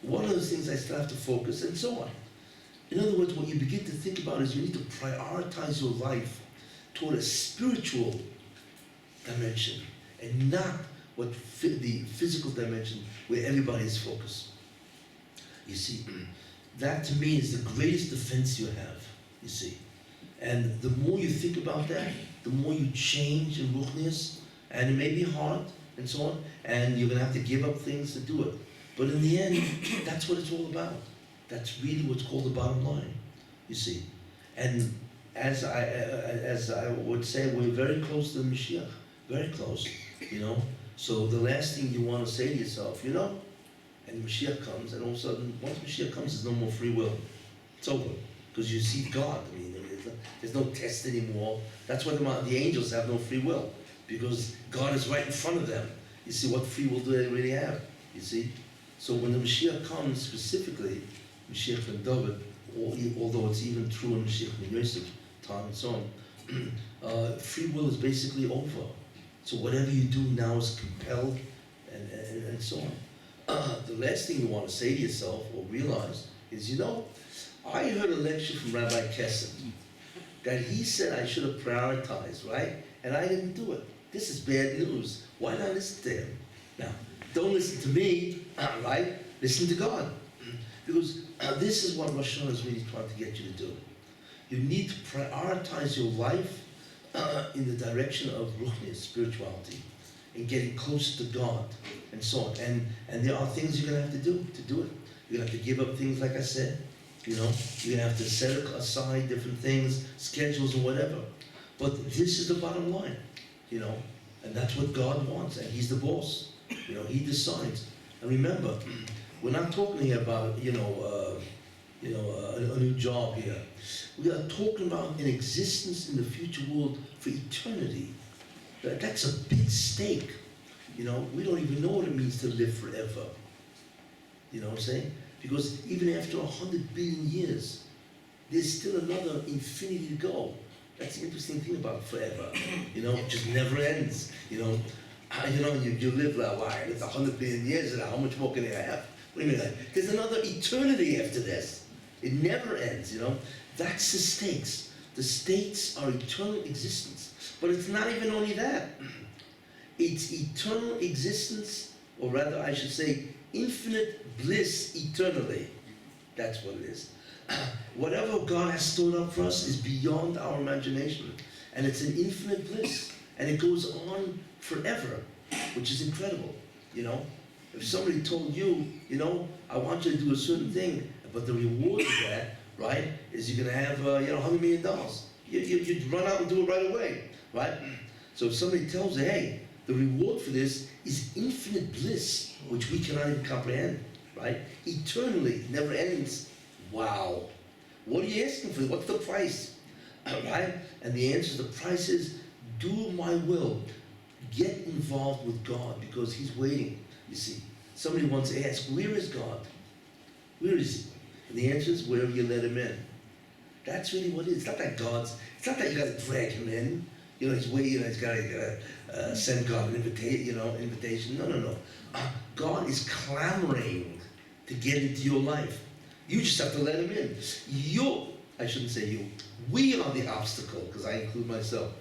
What are those things I still have to focus, and so on. In other words, what you begin to think about is you need to prioritize your life toward a spiritual dimension, and not the physical dimension where everybody is focused. You see, that to me is the greatest defense you have, you see. And the more you think about that, the more you change in ruchnius, and it may be hard, and so on, and you're going to have to give up things to do it. But in the end, that's what it's all about. That's really what's called the bottom line, you see. And as I would say, we're very close to the Mashiach, very close, So the last thing you want to say to yourself, and Mashiach comes, and all of a sudden, once Mashiach comes, there's no more free will. It's over, because you see God. I mean, there's no test anymore. That's why the angels have no free will, because God is right in front of them. You see, what free will do they really have? You see? So when the Mashiach comes, specifically, Mashiach ben David, although it's even true in Mashiach ben Yosef time and so on, free will is basically over. So whatever you do now is compelled, and so on. The last thing you want to say to yourself or realize is, I heard a lecture from Rabbi Kessin that he said I should have prioritized, right? And I didn't do it. This is bad news. Why not listen to him? Now, don't listen to me, right? Listen to God. Because this is what Rosh Hashana is really trying to get you to do. You need to prioritize your life in the direction of ruchnius, spirituality, and getting closer to God, and so on. And there are things you're going to have to do it. You're going to have to give up things, like I said. You're going to have to set aside different things, schedules or whatever. But this is the bottom line, and that's what God wants, and He's the boss. He decides. And remember, we're not talking here about, a new job here. We are talking about an existence in the future world for eternity. That's a big stake. We don't even know what it means to live forever. You know what I'm saying? Because even after 100 billion years, there's still another infinity to go. That's the interesting thing about forever. It just never ends. You live like, why? It's 100 billion years, and how much more can I have? What do you mean? There's another eternity after this. It never ends, That's the stakes. The stakes are eternal existence. But it's not even only that. It's eternal existence, or rather I should say, infinite bliss eternally. That's what it is. Whatever God has stored up for us is beyond our imagination. And it's an infinite bliss. And it goes on forever, which is incredible, If somebody told you, I want you to do a certain thing, but the reward of that, right, is you're going to have, $100 million. You'd run out and do it right away, right? So if somebody tells you, hey, the reward for this is infinite bliss, which we cannot even comprehend, right? Eternally, never ends. Wow. What are you asking for? What's the price? Right? And the answer is, the price is, do my will. Get involved with God, because He's waiting, you see. Somebody once asked, where is God? Where is He? And the answer is wherever you let him in. That's really what it is. It's not that you gotta drag him in. He's waiting, he's gotta send God an invitation. No. God is clamoring to get into your life. You just have to let him in. I shouldn't say you. We are the obstacle, because I include myself.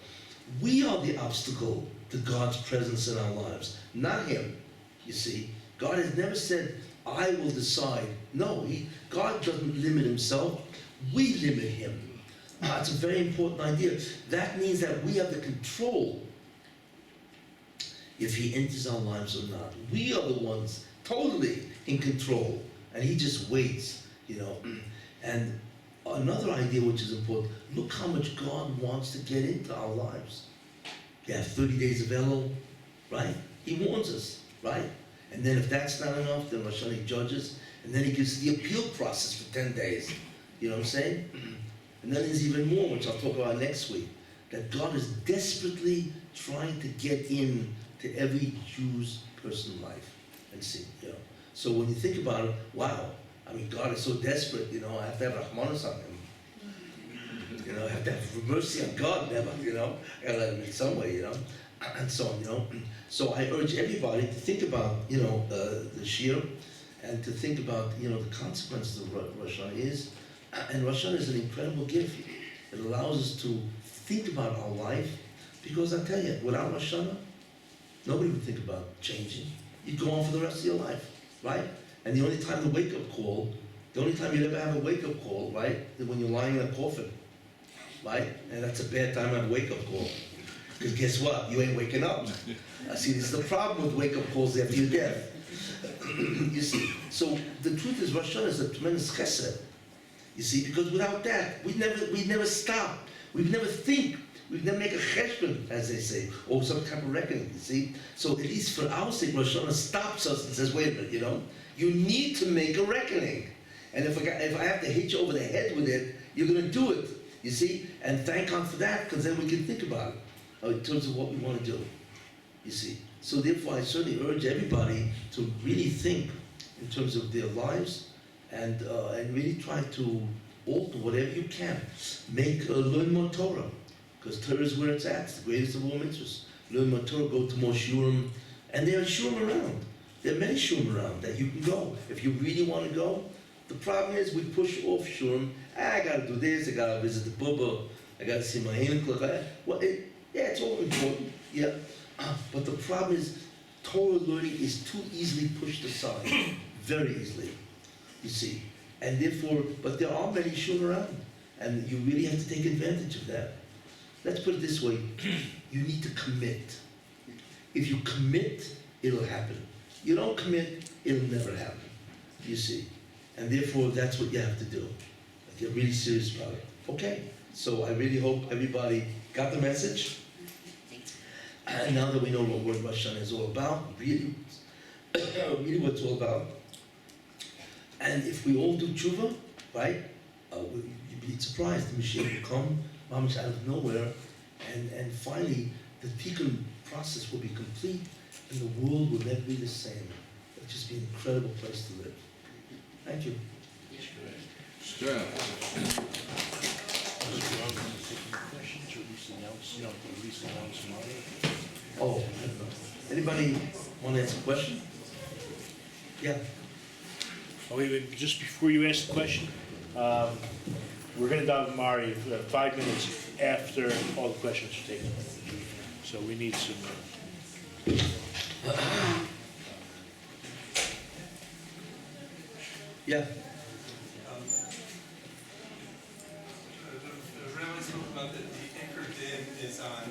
We are the obstacle to God's presence in our lives, not him. You see, God has never said, I will decide. No, God doesn't limit himself. We limit him. It's a very important idea. That means that we have the control if he enters our lives or not. We are the ones totally in control, and he just waits, And another idea which is important, look how much God wants to get into our lives. You have 30 days of Elul, right? He warns us, right? And then if that's not enough, then Rosh Hashanah judges, and then he gives the appeal process for 10 days. You know what I'm saying? And then there's even more, which I'll talk about next week, that God is desperately trying to get in to every Jew's personal life and see, So when you think about it, wow, God is so desperate, I have to have Rahmanas on him. I have to have mercy on God, never, I gotta let him in some way, and so on, So I urge everybody to think about, the Shir, and to think about, the consequences of Rosh Hashanah is. And Rosh Hashanah is an incredible gift. It allows us to think about our life, because I tell you, without Rosh Hashanah, nobody would think about changing. You'd go on for the rest of your life, right? And the only time the only time you'd ever have a wake-up call, right, is when you're lying in a coffin, right? And that's a bad time to have a wake-up call. Because guess what? You ain't waking up. See, this is the problem with wake-up calls after your death. You see, so the truth is Rosh Hashanah is a tremendous chesed. You see, because without that, we never stop. We never think. We never make a cheshbon, as they say, or some type of reckoning, you see. So at least for our sake, Rosh Hashanah stops us and says, wait a minute, you need to make a reckoning. And if I have to hit you over the head with it, you're going to do it, you see. And thank God for that, because then we can think about it in terms of what we want to do, you see. So therefore, I certainly urge everybody to really think in terms of their lives, and really try to alter whatever you can. Learn more Torah, because Torah is where it's at. It's the greatest of all mitzvahs. Learn more Torah, go to more shurim, and there are shurim around. There are many shurim around that you can go. If you really want to go, the problem is we push off shurim. I got to do this, I got to visit the Bubba, I got to see my Heinkel. Well, it's all important, yeah. But the problem is Torah learning is too easily pushed aside, very easily. You see, and therefore, but there are many shurim around, and you really have to take advantage of that. Let's put it this way, you need to commit. If you commit, it'll happen. You don't commit, it'll never happen, you see. And therefore, that's what you have to do. Get really serious about it. Okay, so I really hope everybody got the message. And now that we know what Rosh Hashanah is all about, really what it's all about, and if we all do tshuva, right, you'd be surprised. The Mashiach will come, mamish out of nowhere, and finally the tikkun process will be complete, and the world will never be the same. It'll just be an incredible place to live. Thank you. Sure. Oh, I don't know. Anybody want to ask a question? Yeah. Oh, wait, just before you ask the question, we're going to dive Mari 5 minutes after all the questions are taken. So we need some... Yeah. The rabbi spoke about that the anchor din is on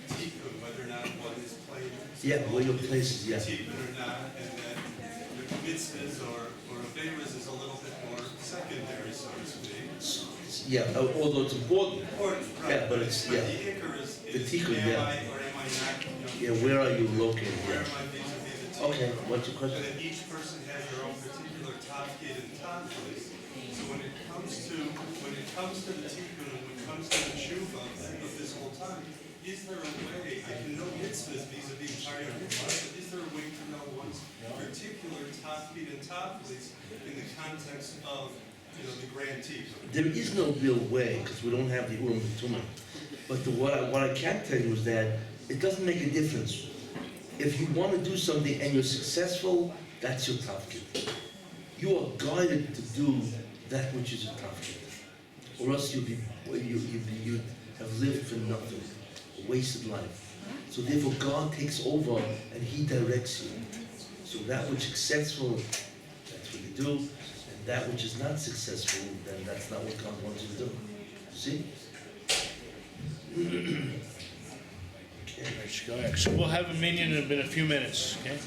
tikkun, whether or not one is played. Yeah, where your place is, yeah. Tikkun or not, and then the mitzvahs or averas is a little bit more secondary, so to speak. Yeah, although it's important. Important, right? Yeah, but it's, yeah. the anchor is The tikkun, am yeah. I or am I not? Yeah, where are you located? Where Yeah. am I vis-a-vis the tikkun? Okay, what's your And question? then each person has their own particular tafkid and taflis. So when it comes to the tikkun, when it comes to the tshuva of this whole time, is there a way, I can know mitzvahs vis-a-vis prior mitzvahs, but is there a way to know once you're particular tafkid and taflis in the context of, the grand tikkun. There is no real way, because we don't have the Urim and Tumah. But what I can tell you is that it doesn't make a difference. If you want to do something and you're successful, that's your tafkid. You are guided to do that which is a tafkid. Or else you'd have lived for nothing, a wasted life. So therefore God takes over and He directs you. So that which is successful, that's what you do. And that which is not successful, then that's not what God wants you to do. See? Okay. So we'll have a minyan in a few minutes, okay?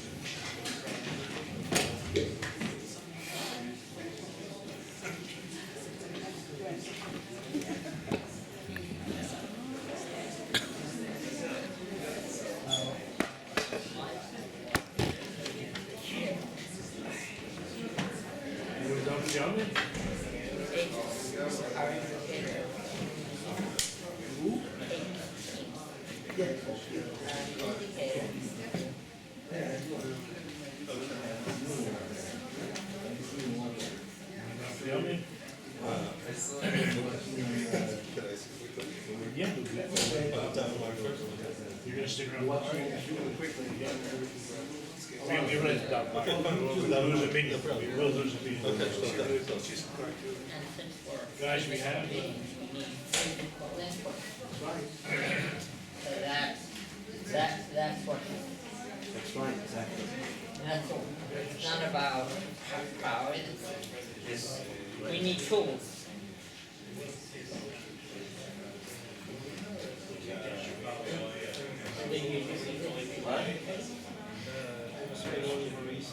You're gonna stick around. We'll lose a meeting. We will lose a meeting. Guys, we have. That's what. That's right, exactly. That's all. It's not about power. We need tools.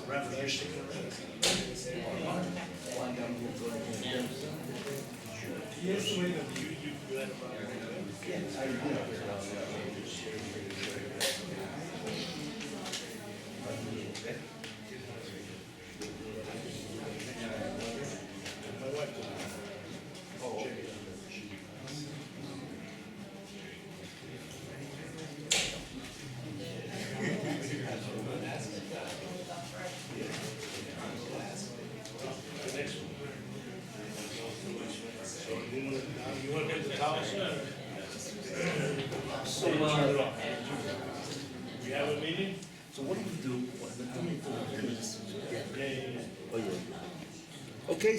Rapper, you're sticking around. Yes, wait a minute. You had a problem. My wife did. Oh, okay. The next one. So you want to get the towels? So, turn it off. We have a meeting? So what do we do? What the Yeah. Oh, yeah. Okay.